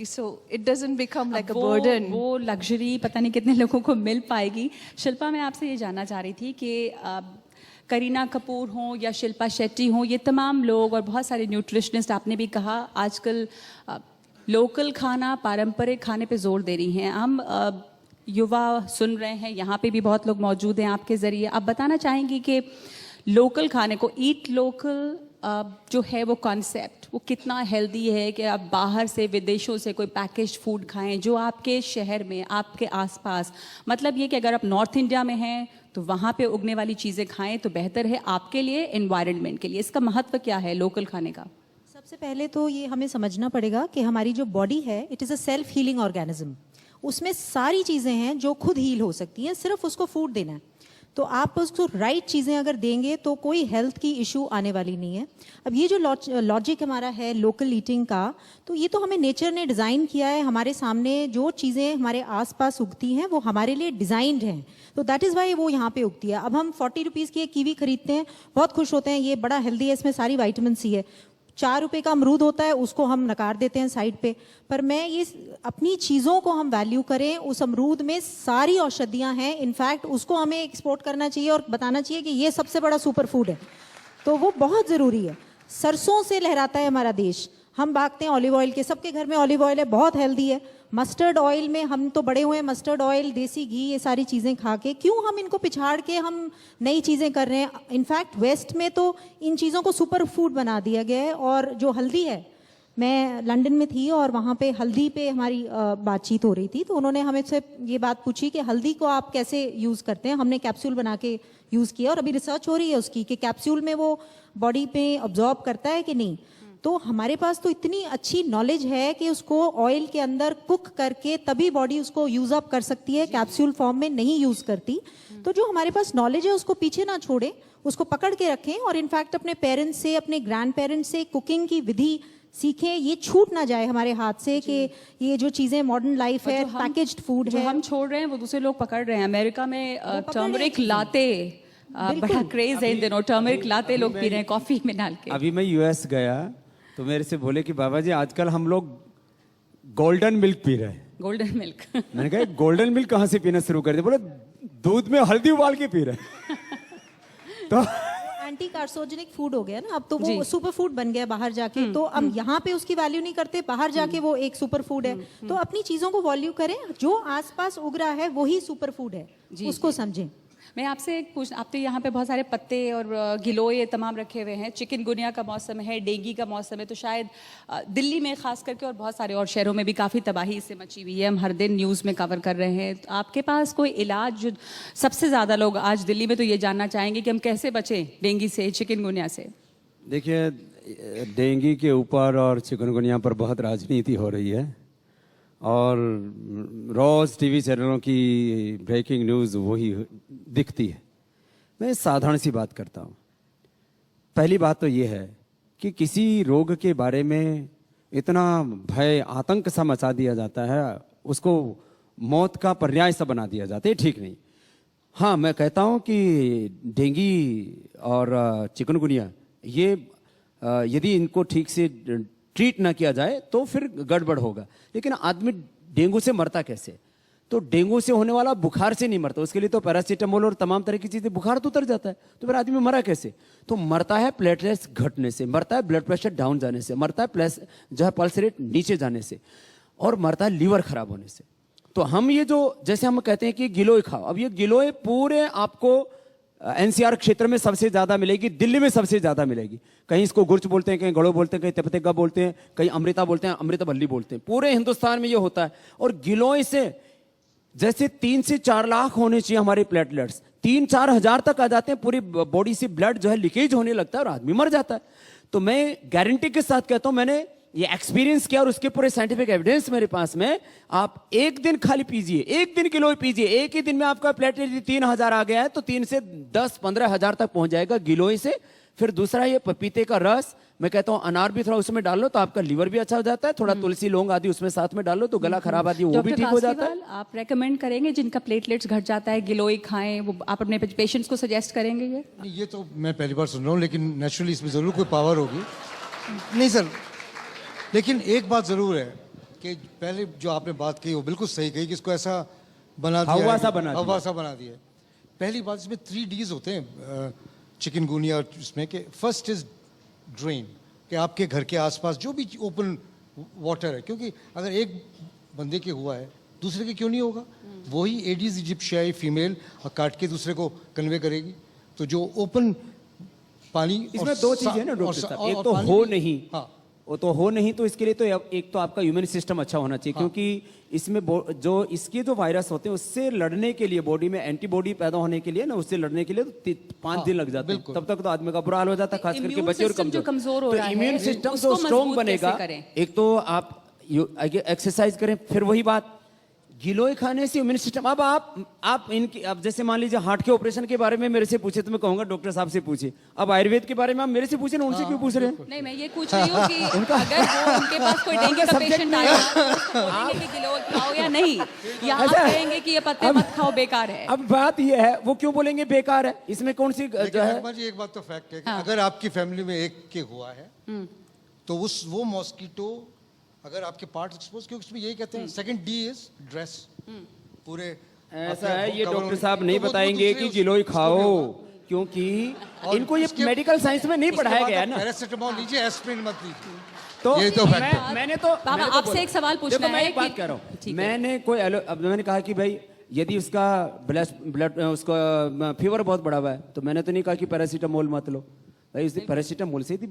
Speaker 4: So it doesn't become like a burden.
Speaker 1: वो लग्जरी पता नहीं कितने लोगों को मिल पाएगी। शिल्पा, मैं आपसे ये जानना चाह रही थी कि करीना कपूर हों या शिल्पा शेट्टी हों, ये तमाम लोग और बहुत सारे न्यूट्रिशनिस्ट, आपने भी कहा आजकल लोकल खाना, पारंपरिक खाने पे जोर दे रही हैं। हम युवा सुन रहे हैं, यहाँ पे भी बहुत लोग मौजूद हैं आपके ज़रिए। आप बताना चाहेंगी कि लोकल खाने को, ईट लोकल जो है वो कॉन्सेप्ट वो कितना हेल्दी है कि आप बाहर से विदेशों से कोई पैकेज्ड फूड खाएं जो आपके शहर में आपके आसपास, मतलब ये कि अगर आप नॉर्थ इंडिया में हैं तो वहाँ पे उगने वाली चीज़ें खाएं तो बेहतर है आपके लिए, एनवायरनमेंट के लिए। इसका महत्व क्या है लोकल खाने का?
Speaker 5: सबसे पहले तो ये हमें समझना पड़ेगा कि हमारी जो बॉडी है it is a self healing organism. उसमें सारी चीज़ें हैं जो खुद हील हो सकती हैं, सिर्फ उसको फूड देना है। तो आप उसको राइट चीज़ें अगर देंगे तो कोई हेल्थ की इशू आने वाली नहीं है। अब ये जो लॉजिक हमारा है लोकल ईटिंग का, तो ये तो हमें नेचर ने डिज़ाइन किया है। हमारे सामने जो चीज़ें हमारे आसपास उगती हैं वो हमारे लिए डिज़ाइंड हैं, तो दैट इज़ वाई वो यहाँ पे उगती है। अब हम 40 रुपीज़ की एक कीवी खरीदते हैं, बहुत खुश होते हैं, ये बड़ा हेल्दी है, इसमें सारी विटामिन सी है। 4 रुपए का अमरूद होता है, उसको हम नकार देते हैं साइड पे। पर मैं ये अपनी चीज़ों को हम वैल्यू करें, उस अमरूद में सारी औषधियाँ हैं, इनफैक्ट उसको हमें एक्सपोर्ट करना चाहिए और बताना चाहिए कि ये सबसे बड़ा सुपर फूड है, तो वो बहुत ज़रूरी है। सरसों से लहराता है हमारा देश, हम भागते हैं ऑलिव ऑयल के, सबके घर में ऑलिव ऑयल है, बहुत हेल्दी है। मस्टर्ड ऑयल में हम तो बड़े हुए हैं, मस्टर्ड ऑयल, देसी घी, ये सारी चीज़ें खा के क्यों हम इनको पिछाड़ के हम नई चीज़ें कर रहे हैं। इनफैक्ट वेस्ट में तो इन चीज़ों को सुपर फूड बना दिया गया है। और जो हल्दी है, मैं लंदन में थी और वहाँ पे हल्दी पे हमारी बातचीत हो रही थी, तो उन्होंने हमें से ये बात पूछी कि हल्दी को आप कैसे यूज़ करते हैं। हमने कैप्सूल बना के यूज़ किया और अभी रिसर्च हो रही है उसकी कि कैप्सूल में वो बॉडी पे ऑब्जॉर्ब करता है कि नहीं। तो हमारे पास तो इतनी अच्छी नॉलेज है कि उसको ऑयल के अंदर कुक करके तभी बॉडी उसको यूज अप कर सकती है, कैप्सूल फॉर्म में नहीं यूज करती। तो जो हमारे पास नॉलेज है उसको पीछे ना छोड़े, उसको पकड़ के रखें और इनफैक्ट अपने पेरेंट्स से, अपने ग्रैंड पेरेंट्स से कुकिंग की विधि सीखें। ये छूट ना जाए हमारे हाथ से कि ये जो चीजें मॉडर्न लाइफ है, पैकेज्ड फूड
Speaker 1: जो
Speaker 5: है,
Speaker 1: हम छोड़ रहे हैं वो दूसरे लोग पकड़ रहे हैं। अमेरिका में
Speaker 5: पकड़ रहे हैं
Speaker 1: टर्मरिक
Speaker 5: चीज़ें।
Speaker 1: लाते बड़ा क्रेज है इन दिनों, टर्मरिक लाते लोग पी रहे हैं कॉफी में डाल के।
Speaker 2: अभी मैं यूएस गया तो मेरे से बोले कि बाबा जी आजकल हम लोग गोल्डन मिल्क पी रहे हैं।
Speaker 1: गोल्डन मिल्क
Speaker 2: मैंने कहा गोल्डन मिल्क कहाँ से पीना शुरू कर दिया? बोले दूध में हल्दी उबाल के पी रहे हैं। तो
Speaker 5: एंटी कार्सोजेनिक फूड हो गया ना, अब तो
Speaker 1: जी।
Speaker 5: वो सुपर फूड बन गया बाहर जाके। तो हम यहाँ पे उसकी वैल्यू नहीं करते, बाहर जाके वो एक सुपर फूड है। तो अपनी चीजों को वैल्यू करें, जो आसपास उग रहा है वही सुपर फूड है, उसको समझें।
Speaker 1: मैं आपसे एक पूछ, आप तो यहाँ पे बहुत सारे पत्ते और गिलोय तमाम रखे हुए हैं, चिकनगुनिया का मौसम है, डेंगू का मौसम है, तो शायद दिल्ली में खास करके और बहुत सारे और शहरों में भी काफ़ी तबाही इससे मची हुई है, हम हर दिन न्यूज़ में कवर कर रहे हैं। तो आपके पास कोई इलाज? जो सबसे ज़्यादा लोग आज दिल्ली में तो ये जानना चाहेंगे कि हम कैसे बचें डेंगू से, चिकनगुनिया से।
Speaker 2: देखिए, डेंगू के ऊपर और चिकनगुनिया पर बहुत राजनीति हो रही है और रोज टीवी चैनलों की ब्रेकिंग न्यूज़ वही दिखती है। मैं साधारण सी बात करता हूँ। पहली बात तो ये है कि किसी रोग के बारे में इतना भय, आतंक सा मचा दिया जाता है, उसको मौत का पर्याय सा बना दिया जाता है, ठीक नहीं। हाँ, मैं कहता हूँ कि डेंगू और चिकनगुनिया ये यदि इनको ठीक से ट्रीट ना किया जाए तो फिर गड़बड़ होगा। लेकिन आदमी डेंगू से मरता कैसे? तो डेंगू से होने वाला बुखार से नहीं मरता, उसके लिए तो पैरासीटामोल और तमाम तरह की चीजें, बुखार तो उतर जाता है। तो फिर आदमी मरा कैसे? तो मरता है प्लेटलेट्स घटने से, मरता है ब्लड प्रेशर डाउन जाने से, मरता है जो है पल्स रेट नीचे जाने से, और मरता है लीवर खराब होने से। तो हम ये जो, जैसे हम कहते हैं कि गिलोय खाओ, अब ये गिलोय पूरे आपको एनसीआर क्षेत्र में सबसे ज्यादा मिलेगी, दिल्ली में सबसे ज्यादा मिलेगी। कहीं इसको गुर्च बोलते हैं, कहीं गड़ो बोलते हैं, कहीं तेपतेगा बोलते हैं, कहीं अमृता बोलते हैं, अमृतवल्ली बोलते हैं। पूरे हिंदुस्तान में ये होता है। और गिलोय से जैसे 3 से 4 लाख होने चाहिए हमारे प्लेटलेट्स, 3-4 हजार तक आ जाते हैं, पूरी बॉडी से ब्लड जो है लीकेज होने लगता है और आदमी मर जाता है। तो मैं गारंटी के साथ कहता हूं, मैंने ये एक्सपीरियंस किया और उसके पूरे साइंटिफिक एविडेंस मेरे पास में। आप एक दिन खाली पीजिए, एक दिन गिलोय पीजिए, एक ही दिन में आपका प्लेटलेट 3000 आ गया है तो 3 से 10-15 हजार तक पहुंच जाएगा गिलोय से। फिर दूसरा ये पपीते का रस, मैं कहता हूं अनार भी थोड़ा उसमें डाल लो तो आपका लीवर भी अच्छा हो जाता है। थोड़ा तुलसी लौंग आदि उसमें साथ में डाल लो तो गला खराब आदि वो भी ठीक हो जाता है।
Speaker 1: आप रेकमेंड करेंगे जिनका प्लेटलेट्स घट जाता है गिलोय खाएं, वो आप अपने पेशेंट्स को सजेस्ट करेंगे?
Speaker 3: ये तो मैं पहली बार सुन रहा हूँ, लेकिन नेचुरली इसमें ज़रूर कोई पावर होगी। नहीं सर, लेकिन एक बात ज़रूर है कि पहले जो आपने बात कही वो बिल्कुल सही कही कि इसको ऐसा बना दिया,
Speaker 2: हवा सा बना दिया।
Speaker 3: हवा सा बना दिया। पहली बात, इसमें 3 Ds होते हैं चिकनगुनिया और इसमें, कि फर्स्ट इज ड्रेन, कि आपके घर के आसपास जो भी ओपन वाटर है, क्योंकि अगर एक बंदे के हुआ है दूसरे के क्यों नहीं होगा? वही एडीज इजिप्शियाई फीमेल काट के दूसरे को कन्वे करेगी। तो जो ओपन पानी
Speaker 2: इसमें दो चीजें हैं ना डॉक्टर साहब, एक तो हो नहीं,
Speaker 3: हाँ
Speaker 2: वो तो हो नहीं, तो इसके लिए तो एक तो आपका इम्यून सिस्टम अच्छा होना चाहिए, क्योंकि इसमें जो इसके जो वायरस होते हैं उससे लड़ने के लिए बॉडी में एंटीबॉडी पैदा होने के लिए ना, उससे लड़ने के लिए तो 5 दिन लग जाते हैं, तब तक तो आदमी का बुरा हाल हो जाता है, खास करके
Speaker 1: इम्यून
Speaker 2: बच्चे और
Speaker 1: सिस्टम जो कमजोर हो
Speaker 2: तो
Speaker 1: रहा है,
Speaker 2: इम्यून सिस्टम
Speaker 1: उसको
Speaker 2: जो स्ट्रॉन्ग
Speaker 1: मजबूत कैसे
Speaker 2: बनेगा,
Speaker 1: करें?
Speaker 2: एक तो आप एक्सरसाइज करें, फिर वही बात गिलोय खाने से इम्यून सिस्टम। अब आप इनकी, अब जैसे मान लीजिए हार्ट के ऑपरेशन के बारे में मेरे से पूछे तो मैं कहूंगा डॉक्टर साहब से पूछिए, अब आयुर्वेद के बारे में आप मेरे से पूछे ना, उनसे क्यों पूछ रहे हैं?
Speaker 1: नहीं, मैं ये पूछ रही हूँ कि अगर वो उनके पास कोई डेंगू का पेशेंट आया तो उसको बोलेंगे कि गिलोय खाओ या नहीं, या आप कहेंगे कि ये पत्ते मत खाओ, बेकार है?
Speaker 2: अब बात ये है, वो क्यों बोलेंगे बेकार है, इसमें कौन सी जो है?
Speaker 3: लेकिन जी एक बात तो फैक्ट है कि अगर आपकी फैमिली में एक के हुआ है तो वो मॉस्किटो अगर आपके पार्ट एक्सपोज, क्योंकि उसमें यही कहते हैं सेकंड डी इज ड्रेस, पूरे
Speaker 2: ऐसा है, ये डॉक्टर साहब नहीं बताएंगे कि गिलोय खाओ, क्योंकि इनको ये मेडिकल साइंस में नहीं पढ़ाया गया है ना।
Speaker 3: पैरासिटामोल लीजिए, एस्पिरिन मत लीजिए।
Speaker 2: तो
Speaker 3: ये तो फैक्ट है।
Speaker 2: मैंने तो
Speaker 1: बाबा, आपसे एक सवाल पूछना
Speaker 2: देखो, मैं
Speaker 1: है
Speaker 2: एक बात
Speaker 1: कि-
Speaker 2: कह रहा हूँ,
Speaker 1: ठीक है।
Speaker 2: मैंने अब मैंने कहा कि भाई यदि उसका ब्लड उसका फीवर बहुत बढ़ा हुआ है, तो मैंने तो नहीं कहा कि पैरासीटामोल मत लो भाई, पैरासीटामोल से यदि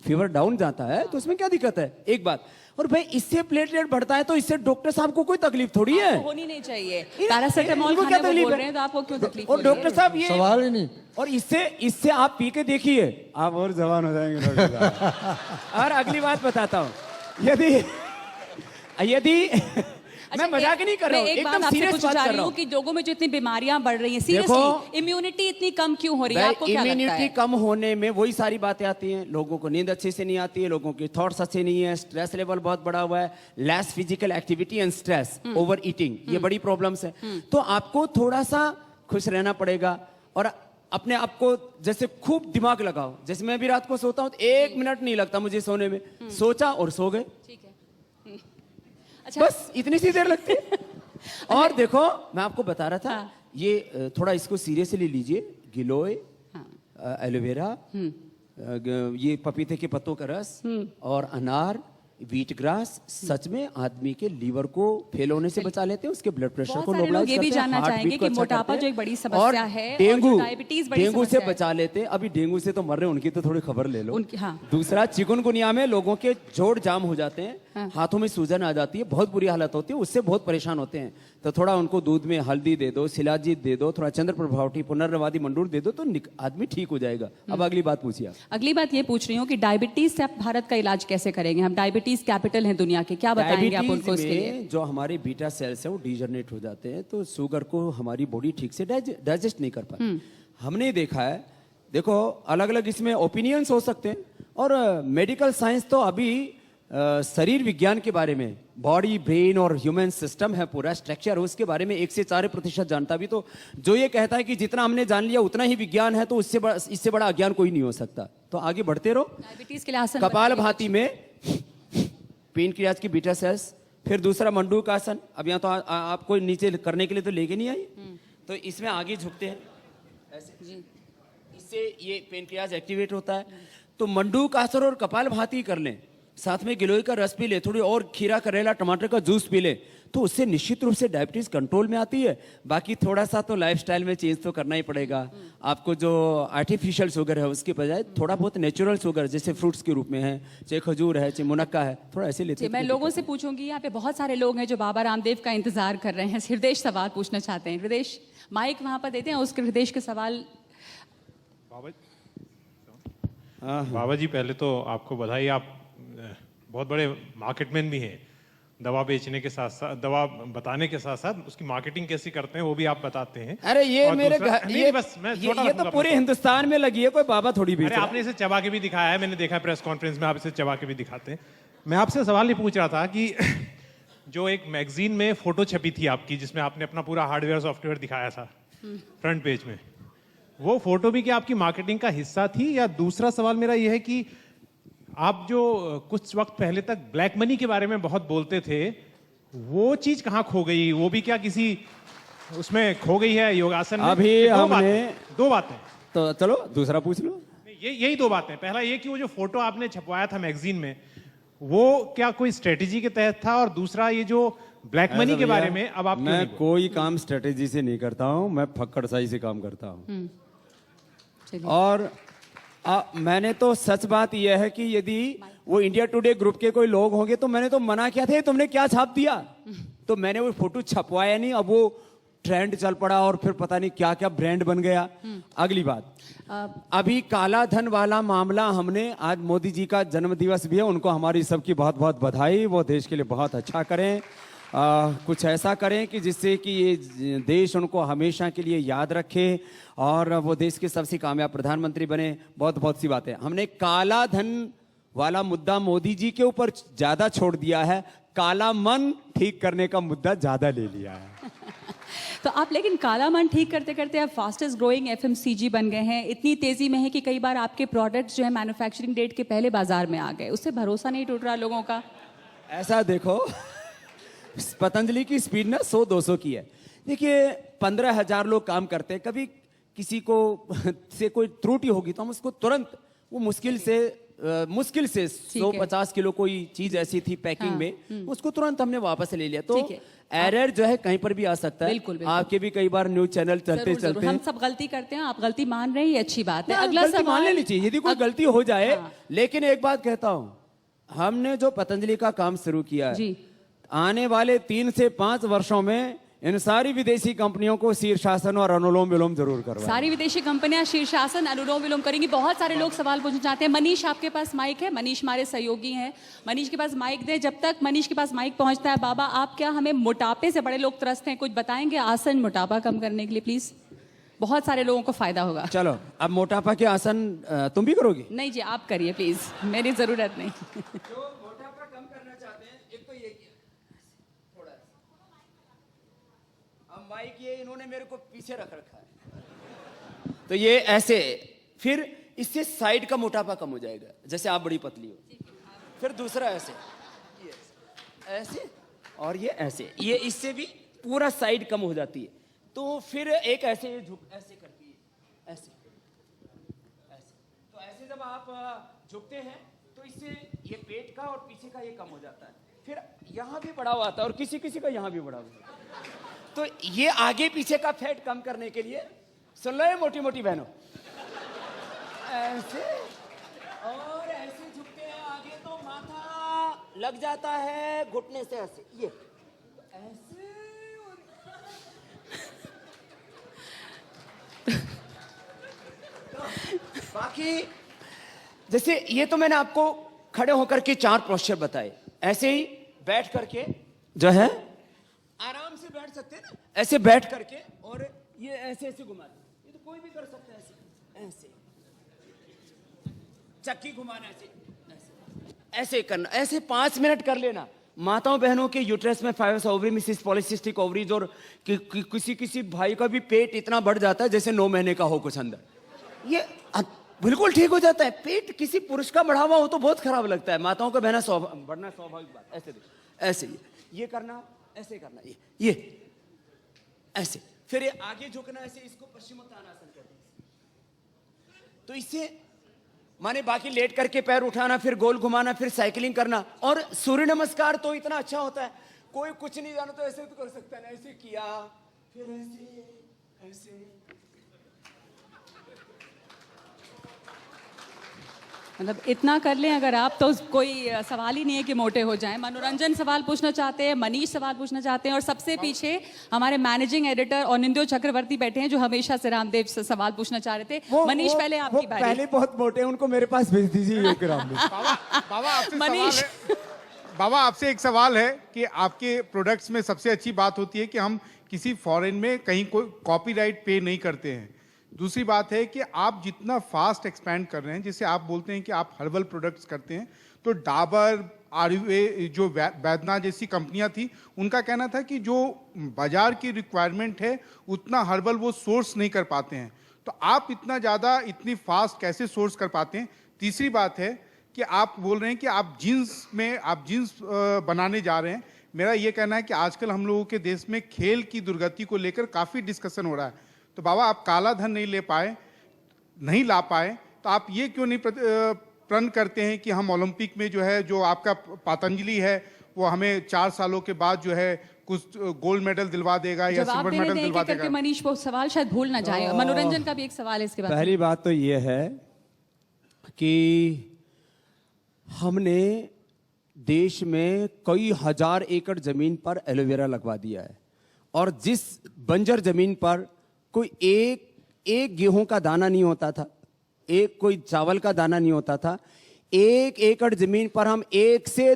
Speaker 2: फीवर डाउन जाता है तो उसमें क्या दिक्कत है, एक बात। और भाई इससे प्लेटलेट बढ़ता है तो इससे डॉक्टर साहब को कोई तकलीफ थोड़ी है,
Speaker 1: आपको होनी नहीं चाहिए। पैरासिटामोल
Speaker 2: इनको
Speaker 1: खाने
Speaker 2: क्या
Speaker 1: वो
Speaker 2: तकलीफ
Speaker 1: बोल
Speaker 2: है?
Speaker 1: रहे हैं तो आपको क्यों तकलीफ
Speaker 2: और
Speaker 1: हो रही है?
Speaker 2: डॉक्टर साहब ये
Speaker 3: सवाल ही नहीं।
Speaker 2: और इससे आप पी के देखिए, आप और जवान हो जाएंगे डॉक्टर साहब। और अगली बात बताता हूँ, यदि मैं मजाक नहीं कर रहा हूँ,
Speaker 1: एक बात
Speaker 2: एकदम
Speaker 1: आपसे
Speaker 2: सीरियस
Speaker 1: पूछना
Speaker 2: बात
Speaker 1: चाह
Speaker 2: कर
Speaker 1: रही
Speaker 2: रहा
Speaker 1: हूँ
Speaker 2: हूँ।
Speaker 1: कि लोगों में जो इतनी बीमारियां बढ़ रही हैं,
Speaker 2: देखो,
Speaker 1: सीरियसली इम्यूनिटी इतनी कम क्यों हो रही है? आपको क्या लगता
Speaker 2: इम्यूनिटी
Speaker 1: है?
Speaker 2: कम होने में वही सारी बातें आती हैं, लोगों को नींद अच्छे से नहीं आती है, लोगों के थॉट्स अच्छे नहीं है, स्ट्रेस लेवल बहुत बढ़ा हुआ है, less physical activity and stress, over eating, ये बड़ी प्रॉब्लम्स है। तो आपको थोड़ा सा खुश रहना पड़ेगा और अपने आप को जैसे खूब दिमाग लगाओ। जैसे मैं भी रात को सोता हूँ 1 मिनट नहीं लगता मुझे सोने में, सोचा और सो गए,
Speaker 1: ठीक है। अच्छा,
Speaker 2: बस इतनी सी देर लगती है। और देखो मैं आपको बता रहा था, ये थोड़ा इसको सीरियसली लीजिए, गिलोय, एलोवेरा, ये पपीते के पत्तों का रस और अनार, व्हीट ग्रास सच में आदमी के लीवर को फेल होने से बचा लेते हैं, उसके ब्लड प्रेशर
Speaker 1: बहुत
Speaker 2: को
Speaker 1: सारे
Speaker 2: नॉर्मलाइज
Speaker 1: लोग ये भी
Speaker 2: करते हैं,
Speaker 1: जानना
Speaker 2: हार्ट
Speaker 1: चाहेंगे
Speaker 2: बीट को
Speaker 1: कि
Speaker 2: अच्छा
Speaker 1: मोटापा
Speaker 2: करते
Speaker 1: जो
Speaker 2: हैं।
Speaker 1: एक बड़ी समस्या है और
Speaker 2: डेंगू,
Speaker 1: जो डायबिटीज बड़ी
Speaker 2: डेंगू से
Speaker 1: समस्या है।
Speaker 2: बचा लेते हैं। अभी डेंगू से तो मर रहे हैं, उनकी तो थोड़ी खबर ले लो।
Speaker 1: हाँ।
Speaker 2: दूसरा, चिकनगुनिया में लोगों के जोड़ जाम हो जाते हैं, हाथों में सूजन आ जाती है, बहुत बुरी हालत होती है, उससे बहुत परेशान होते हैं। तो थोड़ा उनको दूध में हल्दी दे दो, शिलाजीत दे दो, थोड़ा चंद्र प्रभावटी पुनर्नवादी मंडूर दे दो, तो आदमी ठीक हो जाएगा। अब अगली बात पूछिए आप।
Speaker 1: अगली बात ये पूछ रही हूँ कि डायबिटीज से आप भारत का इलाज कैसे करेंगे? हम डायबिटीज कैपिटल हैं दुनिया के, क्या बताएंगे आप उनको इसके लिए?
Speaker 2: में जो हमारे बीटा सेल्स हैं वो डीजनरेट हो जाते हैं, तो शुगर को हमारी बॉडी ठीक से डाइजेस्ट नहीं कर पाती। हमने देखा है, देखो अलग अलग इसमें ओपिनियंस हो सकते हैं, और मेडिकल साइंस तो अभी शरीर विज्ञान के बारे में, बॉडी ब्रेन और ह्यूमन सिस्टम है, पूरा स्ट्रक्चर है, उसके बारे में 1 से 4% जानता भी। तो जो ये कहता है कि जितना हमने जान लिया उतना ही विज्ञान है, तो इससे बड़ा अज्ञान कोई नहीं हो सकता। तो आगे बढ़ते रहो।
Speaker 1: डायबिटीज के लिए आसन
Speaker 2: कपाल
Speaker 1: बताइए।
Speaker 2: भाती में पेनक्रियाज की बीटा सेल्स, फिर दूसरा मंडूक आसन। अब यहाँ तो आपको नीचे करने के लिए तो लेके नहीं आई, तो इसमें आगे झुकते हैं ऐसे जी, इससे ये पेनक्रियाज एक्टिवेट होता है। तो मंडूक आसन और कपाल भाती कर लें, साथ में गिलोय का रस पी ले, थोड़ी और खीरा करेला टमाटर का जूस पी ले, तो उससे निश्चित रूप से डायबिटीज कंट्रोल में आती है। बाकी थोड़ा सा तो लाइफस्टाइल में चेंज तो करना ही पड़ेगा आपको। जो आर्टिफिशियल शुगर है उसके बजाय थोड़ा बहुत नेचुरल शुगर, जैसे फ्रूट्स के रूप में है, चाहे खजूर है, चाहे मुनक्का है, थोड़ा ऐसे लेते हैं।
Speaker 1: मैं लोगों से पूछूंगी, यहाँ पे बहुत सारे लोग हैं जो बाबा रामदेव का इंतजार कर रहे हैं। हृदय सवाल पूछना चाहते हैं। हृदय, माइक वहां पर देते हैं, उसके हृदय के सवाल।
Speaker 6: बाबा जी, पहले तो आपको बधाई, आप बहुत बड़े मार्केटमैन भी हैं। दवा बेचने के साथ साथ, दवा बताने के साथ साथ उसकी मार्केटिंग कैसे करते हैं वो भी आप बताते हैं।
Speaker 2: अरे ये
Speaker 6: और
Speaker 2: मेरे
Speaker 6: दूसरा-
Speaker 2: घर,
Speaker 6: नहीं, बस मैं छोटा
Speaker 2: ये तो
Speaker 6: रखूंगा
Speaker 2: पूरे
Speaker 6: अपना।
Speaker 2: हिंदुस्तान में लगी है, कोई बाबा थोड़ी भी।
Speaker 6: अरे आपने इसे चबा के भी दिखाया है, मैंने देखा है प्रेस कॉन्फ्रेंस में, आप इसे चबा के भी दिखाते हैं। मैं आपसे सवाल ये पूछ रहा था कि जो एक मैगजीन में फोटो छपी थी आपकी, जिसमें आपने अपना पूरा हार्डवेयर सॉफ्टवेयर दिखाया था फ्रंट पेज में, वो फोटो भी क्या आपकी मार्केटिंग का हिस्सा थी? या दूसरा सवाल मेरा ये है कि आप जो कुछ वक्त पहले तक ब्लैक मनी के बारे में बहुत बोलते थे, वो चीज कहाँ खो गई? वो भी क्या किसी उसमें खो गई है योगासन में?
Speaker 2: अभी
Speaker 6: दो बातें।
Speaker 2: तो चलो दूसरा पूछ लो।
Speaker 6: यही दो बातें। पहला ये कि वो जो फोटो आपने छपवाया था मैगजीन में, वो क्या कोई स्ट्रेटेजी के तहत था? और दूसरा, ये जो ब्लैक मनी के बारे में अब आप क्यों
Speaker 2: मैं
Speaker 6: नहीं बोल-
Speaker 2: कोई काम स्ट्रेटेजी से नहीं करता हूं, मैं फक्कड़साई से काम करता हूं।
Speaker 1: चलिए।
Speaker 2: और मैंने तो सच बात यह है कि यदि वो इंडिया टुडे ग्रुप के कोई लोग होंगे तो मैंने तो मना किया था, तुमने क्या छाप दिया, तो मैंने वो फोटो छपवाया नहीं, अब वो ट्रेंड चल पड़ा और फिर पता नहीं क्या क्या ब्रांड बन गया। अगली बात, अभी काला धन वाला मामला हमने, आज मोदी जी का जन्म दिवस भी है, उनको हमारी सबकी बहुत बहुत बधाई, वो देश के लिए बहुत अच्छा करें, कुछ ऐसा करें कि जिससे कि ये देश उनको हमेशा के लिए याद रखे और वो देश के सबसे कामयाब प्रधानमंत्री बने। बहुत बहुत सी बातें, हमने काला धन वाला मुद्दा मोदी जी के ऊपर ज्यादा छोड़ दिया है, काला मन ठीक करने का मुद्दा ज्यादा ले लिया है।
Speaker 1: तो आप लेकिन काला मन ठीक करते करते आप फास्टेस्ट ग्रोइंग एफएमसीजी बन गए हैं, इतनी तेजी में है कि कई बार आपके प्रोडक्ट्स जो है मैन्युफैक्चरिंग डेट के पहले बाजार में आ गए, उससे भरोसा नहीं टूट रहा लोगों का।
Speaker 2: ऐसा देखो, पतंजलि की स्पीड ना 100-200 की है। देखिए 15,000 लोग काम करते हैं, कभी किसी को से कोई त्रुटि होगी तो हम उसको तुरंत, वो मुश्किल से 150 किलो कोई चीज ऐसी थी पैकिंग में, उसको तुरंत हमने वापस ले लिया। तो एरर जो है कहीं पर भी आ सकता है।
Speaker 1: बिल्कुल।
Speaker 2: आपके भी कई बार न्यूज चैनल चलते चलते
Speaker 1: हम सब गलती करते हैं, आप गलती मान रहे हैं, ये अच्छी बात है। अगला
Speaker 2: गलती मान
Speaker 1: सवाल,
Speaker 2: लेनी चाहिए यदि कोई गलती हो जाए। लेकिन एक बात कहता हूं, हमने जो पतंजलि का काम शुरू किया है,
Speaker 1: जी,
Speaker 2: आने वाले 3 से 5 वर्षों में इन सारी विदेशी कंपनियों को शीर्षासन और अनुलोम विलोम जरूर करवाएं।
Speaker 1: सारी विदेशी कंपनियां शीर्षासन अनुलोम विलोम करेंगी। बहुत सारे लोग सवाल पूछना चाहते हैं। मनीष, आपके पास माइक है? मनीष हमारे सहयोगी हैं, मनीष के पास माइक दे। जब तक मनीष के पास माइक पहुंचता है, बाबा आप क्या हमें मोटापे से बड़े लोग त्रस्त हैं, कुछ बताएंगे आसन मोटापा कम करने के लिए प्लीज? बहुत सारे लोगों को फायदा होगा।
Speaker 2: चलो, अब मोटापा के आसन तुम भी करोगी?
Speaker 1: नहीं जी, आप करिए प्लीज, मेरी जरूरत नहीं।
Speaker 2: जो मोटापा कम करना चाहते हैं, एक तो ये किया थोड़ा, अब माइक ये इन्होंने मेरे को पीछे रख रखा है, तो ये ऐसे, फिर इससे साइड का मोटापा कम हो जाएगा, जैसे आप बड़ी पतली हो। फिर दूसरा ऐसे, ये ऐसे और ये ऐसे, ये इससे भी पूरा साइड कम हो जाती है। तो फिर एक ऐसे झुक, ऐसे करती है, ऐसे ऐसे, तो ऐसे जब आप झुकते हैं तो इससे ये पेट का और पीछे का ये कम हो जाता है। फिर यहाँ भी बढ़ा हुआ आता है और किसी किसी का यहाँ भी बढ़ा हुआ है। तो ये आगे पीछे का फैट कम करने के लिए, सुन लो ये मोटी मोटी बहनों, ऐसे और ऐसे झुकते हैं आगे तो माथा लग जाता है घुटने से, ऐसे ये ऐसे। बाकी जैसे ये तो मैंने आपको खड़े होकर के 4 पोस्चर बताए, ऐसे ही बैठ करके जो है आराम से बैठ सकते हैं ना, ऐसे बैठ करके, और ये ऐसे ऐसे घुमा दे, ये तो कोई भी कर सकता है। ऐसे ऐसे चक्की घुमाना, ऐसे ऐसे करना, ऐसे 5 मिनट कर लेना। माताओं बहनों के यूट्रस में फाइब्रस ओवरी में सिस्ट पॉलिसिस्टिक ओवरीज, और किसी भाई का भी पेट इतना बढ़ जाता है जैसे 9 महीने का हो कुछ अंदर, ये बिल्कुल ठीक हो जाता है। पेट किसी पुरुष का बढ़ा हुआ हो तो बहुत खराब लगता है, माताओं का बहना बढ़ना स्वाभाविक बात। ऐसे ऐसे ये करना, ऐसे करना, ये ऐसे, फिर ये आगे झुकना, ऐसे, इसको पश्चिमोत्तानासन कहते हैं। तो इससे माने बाकी लेट करके पैर उठाना, फिर गोल घुमाना, फिर साइकिलिंग करना, और सूर्य नमस्कार तो इतना अच्छा होता है, कोई कुछ नहीं जाना तो ऐसे तो कर सकता है ना, ऐसे किया, फिर ऐसे ऐसे।
Speaker 1: मतलब इतना कर लें अगर आप, तो कोई सवाल ही नहीं है कि मोटे हो जाएं। मनोरंजन सवाल पूछना चाहते हैं, मनीष सवाल पूछना चाहते हैं, और सबसे पीछे हमारे मैनेजिंग एडिटर ऑनिंदो चक्रवर्ती बैठे हैं जो हमेशा से रामदेव से सवाल पूछना चाह रहे थे। मनीष पहले आपकी बारी।
Speaker 2: पहले बहुत मोटे हैं, उनको मेरे पास भेज दीजिए।
Speaker 6: मनीष, बाबा आपसे एक सवाल है कि आपके प्रोडक्ट्स में सबसे अच्छी बात होती है कि हम किसी फॉरेन में कहीं कोई कॉपीराइट पे नहीं करते हैं। दूसरी बात है कि आप जितना फास्ट एक्सपैंड कर रहे हैं, जैसे आप बोलते हैं कि आप हर्बल प्रोडक्ट्स करते हैं, तो डाबर, आयुर्वेद, जो वैद्यनाथ जैसी कंपनियां थी, उनका कहना था कि जो बाजार की रिक्वायरमेंट है उतना हर्बल वो सोर्स नहीं कर पाते हैं। तो आप इतना ज़्यादा इतनी फास्ट कैसे सोर्स कर पाते हैं? तीसरी बात है कि आप बोल रहे हैं कि आप जीन्स बनाने जा रहे हैं। मेरा ये कहना है कि आजकल हम लोगों के देश में खेल की दुर्गति को लेकर काफ़ी डिस्कशन हो रहा है। तो बाबा आप काला धन नहीं ला पाए, तो आप ये क्यों नहीं प्रण करते हैं कि हम ओलंपिक में जो है, जो आपका पतंजलि है, वो हमें 4 सालों के बाद जो है कुछ गोल्ड मेडल दिलवा देगा या सिल्वर मेडल दिलवा देगा?
Speaker 1: मनीष वो सवाल शायद भूल ना जाए। मनोरंजन का भी एक सवाल है इसके बाद।
Speaker 2: पहली बात तो ये है कि हमने देश में कई हजार एकड़ जमीन पर एलोवेरा लगवा दिया है, और जिस बंजर जमीन पर कोई एक गेहूं का दाना नहीं होता था, एक कोई चावल का दाना नहीं होता था, 1 एकड़ जमीन पर हम 1 से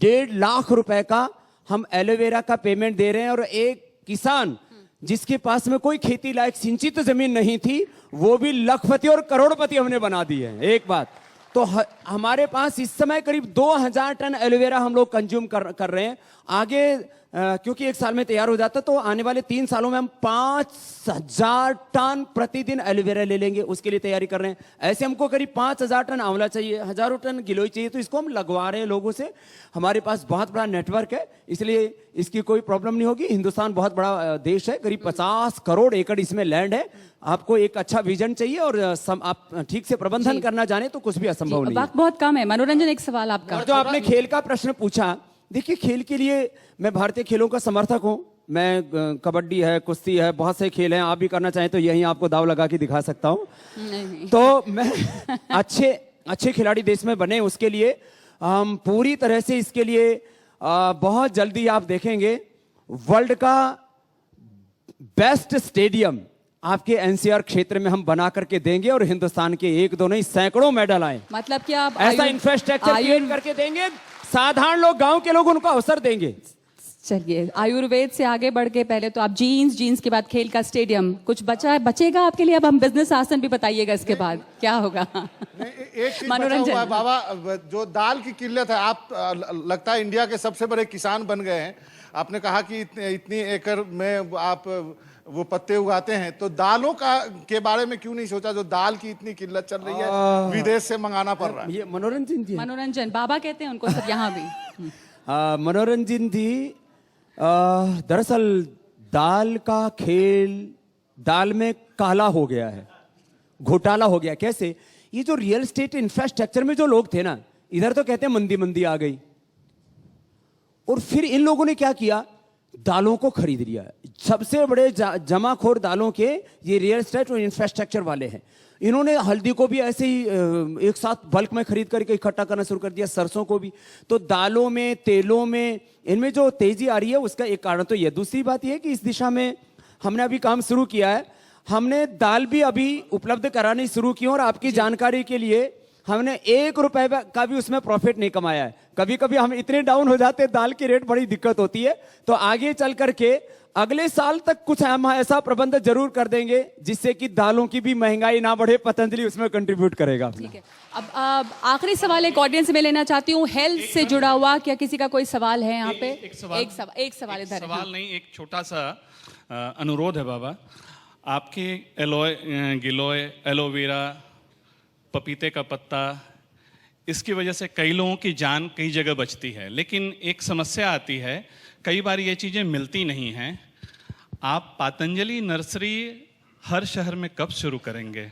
Speaker 2: 1.5 लाख रुपए का हम एलोवेरा का पेमेंट दे रहे हैं। और एक किसान जिसके पास में कोई खेती लायक सिंचित जमीन नहीं थी, वो भी लखपति और करोड़पति हमने बना दी है। एक बात तो हमारे पास इस समय करीब 2000 टन एलोवेरा हम लोग कंज्यूम कर रहे हैं। आगे क्योंकि 1 साल में तैयार हो जाता, तो आने वाले 3 सालों में हम 5000 टन प्रतिदिन एलोवेरा ले लेंगे, उसके लिए तैयारी कर रहे हैं। ऐसे हमको करीब 5000 टन आंवला चाहिए, हजारों टन गिलोय चाहिए, तो इसको हम लगवा रहे हैं लोगों से। हमारे पास बहुत बड़ा नेटवर्क है, इसलिए इसकी कोई प्रॉब्लम नहीं होगी। हिंदुस्तान बहुत बड़ा देश है, करीब 50 करोड़ एकड़ इसमें लैंड है। आपको एक अच्छा विजन चाहिए और आप ठीक से प्रबंधन करना जाने तो कुछ भी असंभव नहीं है।
Speaker 1: वक्त बहुत कम है। मनोरंजन, एक सवाल आपका।
Speaker 2: और जो आपने खेल का प्रश्न पूछा, देखिए खेल के लिए मैं भारतीय खेलों का समर्थक हूं। मैं कबड्डी है, कुश्ती है, बहुत से खेल हैं। आप भी करना चाहें तो यहीं आपको दाव लगा के दिखा सकता हूं। तो मैं अच्छे खिलाड़ी देश में बने, उसके लिए हम पूरी तरह से इसके लिए बहुत जल्दी आप देखेंगे वर्ल्ड का बेस्ट स्टेडियम आपके एनसीआर क्षेत्र में हम बना करके देंगे, और हिंदुस्तान के 1-2 नहीं सैकड़ों मेडल आए।
Speaker 1: मतलब कि आप
Speaker 2: ऐसा इंफ्रास्ट्रक्चर क्रिएट करके देंगे, साधारण लोग, गांव के लोग उनको अवसर देंगे।
Speaker 1: चलिए, आयुर्वेद से आगे बढ़ के पहले तो आप जीन्स के बाद खेल का स्टेडियम, कुछ बचेगा आपके लिए? अब हम बिजनेस आसन भी बताइएगा इसके बाद क्या होगा।
Speaker 7: एक चीज
Speaker 1: मनोरंजन।
Speaker 7: बचा हुआ है बाबा, जो दाल की किल्लत है, आप लगता है इंडिया के सबसे बड़े किसान बन गए हैं। आपने कहा कि इतनी एकड़ में आप वो पत्ते उगाते हैं, तो दालों के बारे में क्यों नहीं सोचा? जो दाल की इतनी किल्लत चल रही है, विदेश से मंगाना पड़ रहा है।
Speaker 2: ये मनोरंजन जी,
Speaker 1: मनोरंजन बाबा कहते हैं उनको सब यहाँ भी।
Speaker 2: मनोरंजन जी, दरअसल दाल का खेल, दाल में काला हो गया है, घोटाला हो गया। कैसे? ये जो रियल एस्टेट इंफ्रास्ट्रक्चर में जो लोग थे ना, इधर तो कहते हैं मंदी आ गई, और फिर इन लोगों ने क्या किया, दालों को खरीद लिया। सबसे बड़े जमाखोर दालों के ये रियल एस्टेट और इंफ्रास्ट्रक्चर वाले हैं। इन्होंने हल्दी को भी ऐसे ही एक साथ बल्क में खरीद करके इकट्ठा करना शुरू कर दिया, सरसों को भी। तो दालों में, तेलों में, इनमें जो तेजी आ रही है, उसका एक कारण तो ये। दूसरी बात ये है कि इस दिशा में हमने अभी काम शुरू किया है। हमने दाल भी अभी उपलब्ध करानी शुरू की, और आपकी जानकारी के लिए हमने 1 रुपए का भी उसमें प्रॉफिट नहीं कमाया है। कभी कभी हम इतने डाउन हो जाते हैं, दाल की रेट बड़ी दिक्कत होती है। तो आगे चल करके अगले साल तक कुछ हम ऐसा प्रबंध जरूर कर देंगे जिससे कि दालों की भी महंगाई ना बढ़े, पतंजलि उसमें कंट्रीब्यूट करेगा।
Speaker 1: ठीक है, अब आखिरी सवाल एक ऑडियंस में लेना चाहती हूँ, हेल्थ से जुड़ा हुआ। क्या किसी का कोई सवाल है यहाँ पे? एक सवाल इधर।
Speaker 8: सवाल नहीं, एक छोटा सा अनुरोध है बाबा। आपके गिलोय, एलोवेरा, पपीते का पत्ता, इसकी वजह से कई लोगों की जान कई जगह बचती है, लेकिन एक समस्या आती है, कई बार ये चीज़ें मिलती नहीं हैं। आप पतंजलि नर्सरी हर शहर में कब शुरू करेंगे?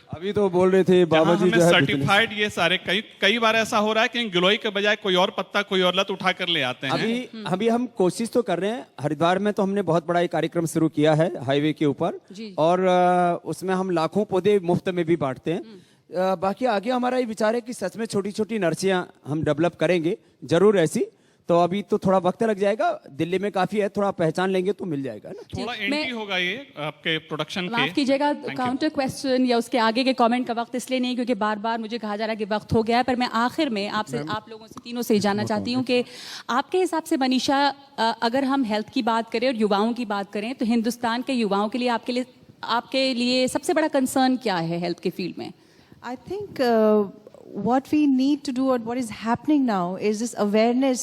Speaker 2: अभी तो बोल रहे थे बाबा जी
Speaker 8: हमें सर्टिफाइड ये सारे कई बार ऐसा हो रहा है कि गिलोय के बजाय कोई और पत्ता, कोई और लत उठा कर ले आते हैं।
Speaker 2: अभी हम कोशिश तो कर रहे हैं। हरिद्वार में तो हमने बहुत बड़ा एक कार्यक्रम शुरू किया है हाईवे के ऊपर, और उसमें हम लाखों पौधे मुफ्त में भी बांटते हैं। बाकी आगे हमारा ये विचार है कि सच में छोटी छोटी नर्सरियां हम डेवलप करेंगे जरूर ऐसी। तो अभी तो थोड़ा वक्त लग जाएगा, दिल्ली में काफी है, थोड़ा पहचान लेंगे तो मिल जाएगा ना।
Speaker 8: थोड़ा एंटी होगा ये आपके प्रोडक्शन के।
Speaker 1: माफ कीजिएगा, काउंटर क्वेश्चन या उसके आगे के कमेंट का वक्त इसलिए नहीं क्योंकि बार बार मुझे कहा जा रहा है कि वक्त हो गया है, पर मैं आखिर में आपसे, आप लोगों से, तीनों से ही जानना चाहती हूँ कि आपके हिसाब से मनीषा, अगर हम हेल्थ की बात करें और युवाओं की बात करें, तो हिंदुस्तान के युवाओं के लिए आपके लिए सबसे बड़ा कंसर्न क्या है हेल्थ के फील्ड में?
Speaker 4: I think what we need to do, or what is happening now, is this awareness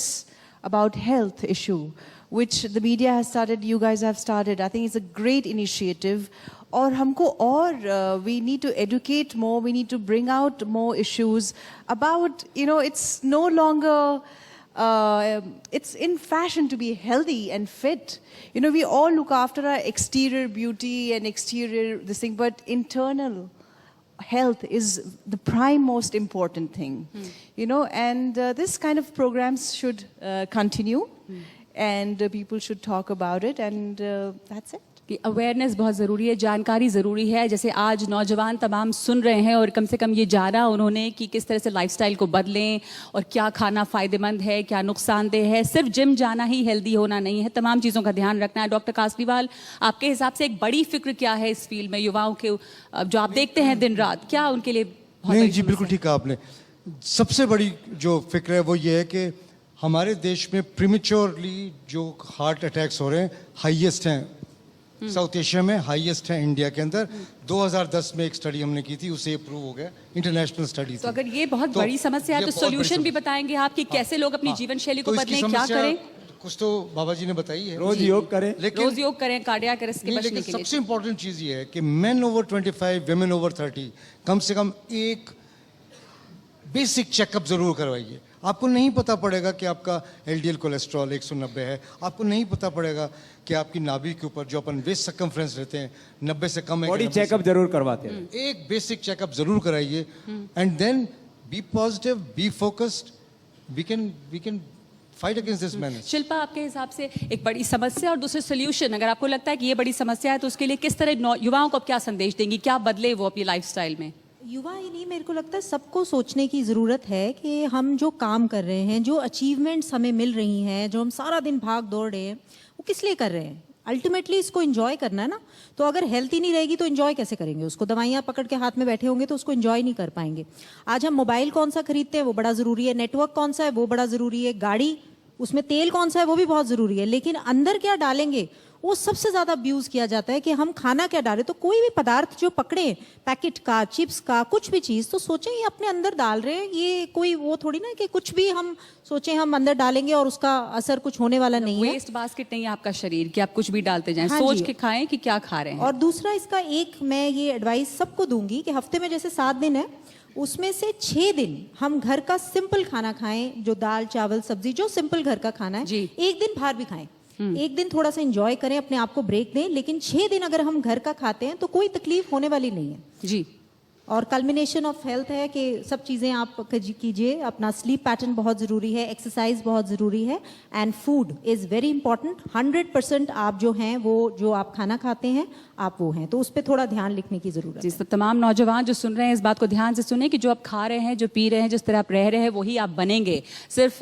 Speaker 4: about health issue, which the media has started, you guys have started. I think it's a great initiative. और हमको और we need to educate more, we need to bring out more issues about, it's no longer, it's in fashion to be healthy and fit. We all look after our exterior beauty and exterior this thing, but internal health is the prime most important thing, and this kind of programs should continue, and people should talk about it, and that's it.
Speaker 1: कि अवेयरनेस बहुत ज़रूरी है, जानकारी ज़रूरी है। जैसे आज नौजवान तमाम सुन रहे हैं और कम से कम ये जाना उन्होंने कि किस तरह से लाइफस्टाइल को बदलें और क्या खाना फ़ायदेमंद है, क्या नुकसानदेह है। सिर्फ जिम जाना ही हेल्दी होना नहीं है, तमाम चीज़ों का ध्यान रखना है। डॉक्टर कासरीवाल, आपके हिसाब से एक बड़ी फिक्र क्या है इस फील्ड में, युवाओं के जो आप देखते हैं दिन रात, क्या उनके लिए बहुत
Speaker 3: नहीं
Speaker 1: बड़ी
Speaker 3: जी, बिल्कुल
Speaker 1: समस्या
Speaker 3: ठीक कहा आपने। सबसे बड़ी जो फिक्र है वो ये है कि हमारे देश में प्रीमेच्योरली जो हार्ट अटैक्स हो रहे हैं हाईएस्ट हैं, साउथ एशिया में हाईएस्ट है, इंडिया के अंदर 2010 में एक स्टडी हमने की थी, उससे प्रूव हो गया, इंटरनेशनल स्टडी।
Speaker 1: तो अगर ये बहुत बड़ी समस्या है तो सोल्यूशन भी बताएंगे आप कि कैसे लोग अपनी जीवन शैली को
Speaker 3: तो इसकी
Speaker 1: बदलें, क्या
Speaker 3: समस्या
Speaker 1: करें।
Speaker 3: कुछ तो बाबा जी ने बताई है,
Speaker 2: रोज योग करें।
Speaker 3: लेकिन
Speaker 1: रोज योग करें कार्डियक अरेस्ट के
Speaker 3: नहीं,
Speaker 1: बचने
Speaker 3: लेकिन
Speaker 1: के लिए।
Speaker 3: सबसे इंपॉर्टेंट चीज ये है कि मेन ओवर 25, वेमेन ओवर 30 कम से कम एक बेसिक चेकअप जरूर करवाइए। आपको नहीं पता पड़ेगा कि आपका एलडीएल कोलेस्ट्रॉल 190 है, आपको नहीं पता पड़ेगा कि आपकी नाभि के ऊपर जो अपन वेस्ट सर्कमफ्रेंस रहते हैं 90 से कम है।
Speaker 2: बॉडी चेकअप जरूर करवाते हैं।
Speaker 3: एक बेसिक चेकअप जरूर कराइए and then be positive, be focused, we can fight against this manage.
Speaker 1: Shilpa, आपके हिसाब से एक बड़ी समस्या और दूसरे सोल्यूशन, अगर आपको लगता है कि ये बड़ी समस्या है तो उसके लिए किस तरह युवाओं को आप क्या संदेश देंगी, क्या बदले वो अपनी लाइफस्टाइल में?
Speaker 5: युवा ही नहीं, मेरे को लगता है सबको सोचने की ज़रूरत है कि हम जो काम कर रहे हैं, जो अचीवमेंट्स हमें मिल रही हैं, जो हम सारा दिन भाग दौड़ रहे हैं, वो किस लिए कर रहे हैं? अल्टीमेटली इसको एंजॉय करना है ना। तो अगर हेल्थ ही नहीं रहेगी तो एंजॉय कैसे करेंगे उसको? दवाइयाँ पकड़ के हाथ में बैठे होंगे तो उसको एंजॉय नहीं कर पाएंगे। आज हम मोबाइल कौन सा खरीदते हैं वो बड़ा ज़रूरी है, नेटवर्क कौन सा है वो बड़ा ज़रूरी है, गाड़ी उसमें तेल कौन सा है वो भी बहुत ज़रूरी है, लेकिन अंदर क्या डालेंगे वो सबसे ज़्यादा अब्यूज़ किया जाता है कि हम खाना क्या डालें। तो कोई भी पदार्थ जो पकड़े, पैकेट का, चिप्स का, कुछ भी चीज़, तो सोचें ये अपने अंदर डाल रहे हैं, ये कोई वो थोड़ी ना कि कुछ भी हम सोचें हम अंदर डालेंगे और उसका असर कुछ होने वाला नहीं है।
Speaker 1: वेस्ट बास्केट नहीं है आपका शरीर कि आप कुछ भी डालते जाएं,
Speaker 5: हाँ
Speaker 1: सोच
Speaker 5: जी।
Speaker 1: के खाएं कि क्या खा रहे हैं।
Speaker 5: और दूसरा इसका एक मैं ये एडवाइस सबको दूंगी कि हफ्ते में जैसे 7 दिन है उसमें से 6 दिन हम घर का सिंपल खाना खाएं, जो दाल चावल सब्जी जो सिंपल घर का खाना है।
Speaker 1: जी।
Speaker 5: एक दिन बाहर भी खाएं, एक दिन थोड़ा सा एंजॉय करें, अपने आप को ब्रेक दें, लेकिन 6 दिन अगर हम घर का खाते हैं तो कोई तकलीफ होने वाली नहीं है।
Speaker 1: जी,
Speaker 5: और कल्मिनेशन ऑफ हेल्थ है कि सब चीज़ें आप कीजिए। अपना स्लीप पैटर्न बहुत ज़रूरी है, एक्सरसाइज बहुत ज़रूरी है, and food is very important. 100% आप जो हैं वो जो आप खाना खाते हैं आप वो हैं, तो उस पर थोड़ा ध्यान लिखने की ज़रूरत है।
Speaker 1: जिस तमाम नौजवान जो सुन रहे हैं इस बात को ध्यान से सुने कि जो आप खा रहे हैं, जो पी रहे हैं, जिस तरह आप रह रहे हैं वही आप बनेंगे। सिर्फ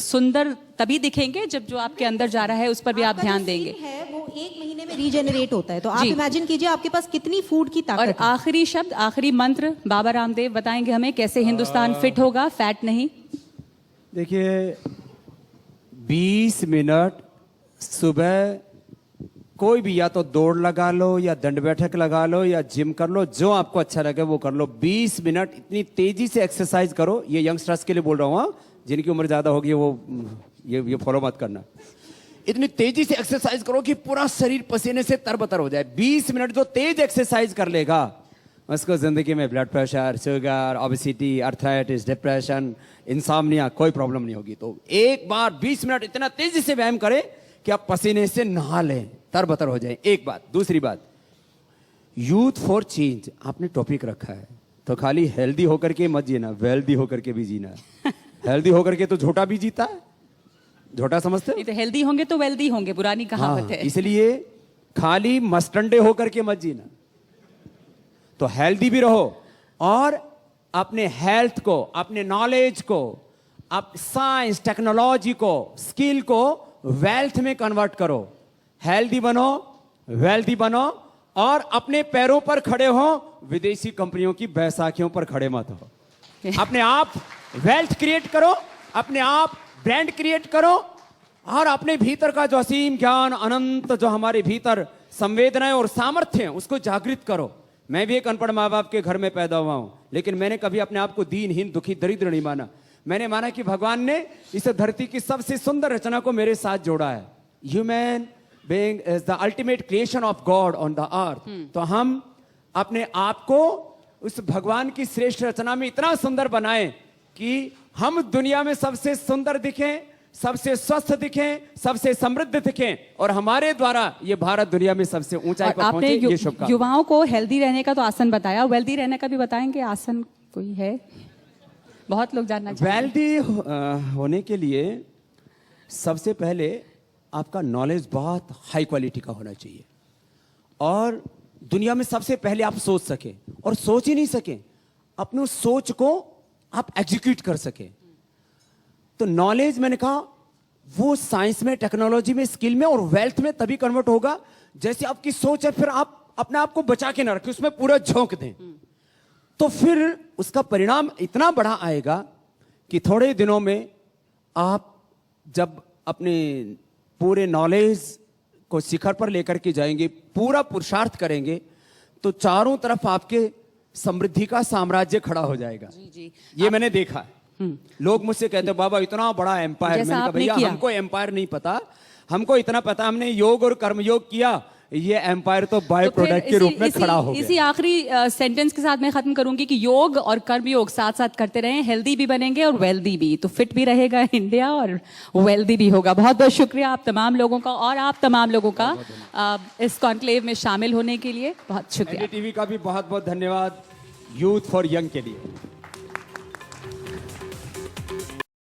Speaker 1: सुंदर तभी दिखेंगे जब जो आपके अंदर जा रहा है उस पर भी आप
Speaker 5: आपका
Speaker 1: ध्यान
Speaker 5: जो
Speaker 1: देंगे।
Speaker 5: सेल है वो 1 महीने में रीजेनरेट होता है, तो आप
Speaker 1: जी।
Speaker 5: इमेजिन कीजिए आपके पास कितनी फूड की
Speaker 1: और
Speaker 5: ताकत है।
Speaker 1: आखिरी शब्द, आखिरी मंत्र बाबा रामदेव बताएंगे हमें कैसे हिंदुस्तान फिट होगा, फैट नहीं।
Speaker 2: देखिए 20 मिनट सुबह कोई भी, या तो दौड़ लगा लो या दंड बैठक लगा लो या जिम कर लो, जो आपको अच्छा लगे वो कर लो। 20 मिनट इतनी तेजी से एक्सरसाइज करो। ये यंगस्टर्स के लिए बोल रहा हूँ, हाँ, जिनकी उम्र ज्यादा होगी वो ये फॉलो मत करना। इतनी तेजी से एक्सरसाइज करो कि पूरा शरीर पसीने से तरबतर हो जाए। 20 मिनट जो तेज एक्सरसाइज कर लेगा उसको जिंदगी में blood pressure, sugar, obesity, arthritis, depression, insomnia कोई प्रॉब्लम नहीं होगी। तो एक बार 20 मिनट इतना तेजी से व्यायाम करें कि आप पसीने से नहा लें, तरबतर हो जाए। एक बात। दूसरी बात, यूथ फॉर चेंज आपने टॉपिक रखा है, तो खाली हेल्दी होकर के मत जीना, वेल्दी होकर के भी जीना। हेल्दी होकर के तो झोटा भी जीता है, झोटा समझते हो?
Speaker 1: नहीं तो हेल्दी होंगे तो वेल्दी होंगे, पुरानी कहावत है।
Speaker 2: इसलिए खाली मस्टंडे होकर के मत जीना, तो हेल्दी भी रहो और अपने हेल्थ को, अपने नॉलेज को, आप साइंस, टेक्नोलॉजी को, स्किल को वेल्थ में कन्वर्ट करो। हेल्दी बनो, वेल्दी बनो और अपने पैरों पर खड़े हो, विदेशी कंपनियों की बैसाखियों पर खड़े मत हो। अपने आप वेल्थ क्रिएट करो, अपने आप ब्रांड क्रिएट करो और अपने भीतर का जो असीम ज्ञान, अनंत जो हमारे भीतर संवेदनाएं और सामर्थ्य हैं उसको जागृत करो। मैं भी एक अनपढ़ माँ बाप के घर में पैदा हुआ हूं, लेकिन मैंने कभी अपने आप को दीनहीन, दुखी, दरिद्र नहीं माना। मैंने माना कि भगवान ने इस धरती की सबसे सुंदर रचना को मेरे साथ जोड़ा है। Human being is the ultimate creation of God on the earth. तो हम अपने आप को उस भगवान की श्रेष्ठ रचना में इतना सुंदर बनाएं कि हम दुनिया में सबसे सुंदर दिखें, सबसे स्वस्थ दिखें, सबसे समृद्ध दिखें और हमारे द्वारा ये भारत दुनिया में सबसे ऊंचाई पर
Speaker 1: आपने
Speaker 2: पहुंचे। ये शुभकामनाएं।
Speaker 1: युवाओं को हेल्दी रहने का तो आसन बताया, वेल्दी रहने का भी बताएंगे आसन कोई है? बहुत लोग जानना चाहते हैं।
Speaker 2: वेल्दी होने के लिए सबसे पहले आपका नॉलेज बहुत हाई क्वालिटी का होना चाहिए। और दुनिया में सबसे पहले आप सोच सके, और सोच ही नहीं सके, अपने उस सोच को आप एग्जीक्यूट कर सके। तो नॉलेज, मैंने कहा, वो साइंस में, टेक्नोलॉजी में, स्किल में और वेल्थ में तभी कन्वर्ट होगा जैसे आपकी सोच है, फिर आप अपने आप को बचा के ना रखें, उसमें पूरा झोंक दें, तो फिर उसका परिणाम इतना बड़ा आएगा कि थोड़े दिनों में आप जब अपने पूरे नॉलेज को शिखर पर लेकर के जाएंगे, पूरा पुरुषार्थ करेंगे, तो चारों तरफ आपके समृद्धि का साम्राज्य खड़ा हो जाएगा।
Speaker 1: जी जी,
Speaker 2: ये मैंने देखा है। लोग मुझसे कहते हैं बाबा इतना बड़ा एम्पायर,
Speaker 1: जैसा
Speaker 2: मैंने कहा
Speaker 1: आपने
Speaker 2: भैया
Speaker 1: किया।
Speaker 2: हमको एम्पायर नहीं पता, हमको इतना पता, हमने योग और कर्मयोग किया, ये एम्पायर तो बाय
Speaker 1: तो फिर
Speaker 2: प्रोडक्ट के रूप में खड़ा हो
Speaker 1: इसी
Speaker 2: गया।
Speaker 1: आखिरी सेंटेंस के साथ मैं खत्म करूंगी कि योग और कर्मयोग साथ साथ करते रहें, हेल्दी भी बनेंगे और वेल्दी भी, तो फिट भी रहेगा इंडिया और वेल्दी भी होगा। बहुत बहुत शुक्रिया आप तमाम लोगों का, और आप तमाम लोगों का इस कॉन्क्लेव में शामिल होने के लिए बहुत शुक्रिया।
Speaker 2: एनडीटीवी का भी बहुत बहुत धन्यवाद यूथ फॉर यंग के लिए।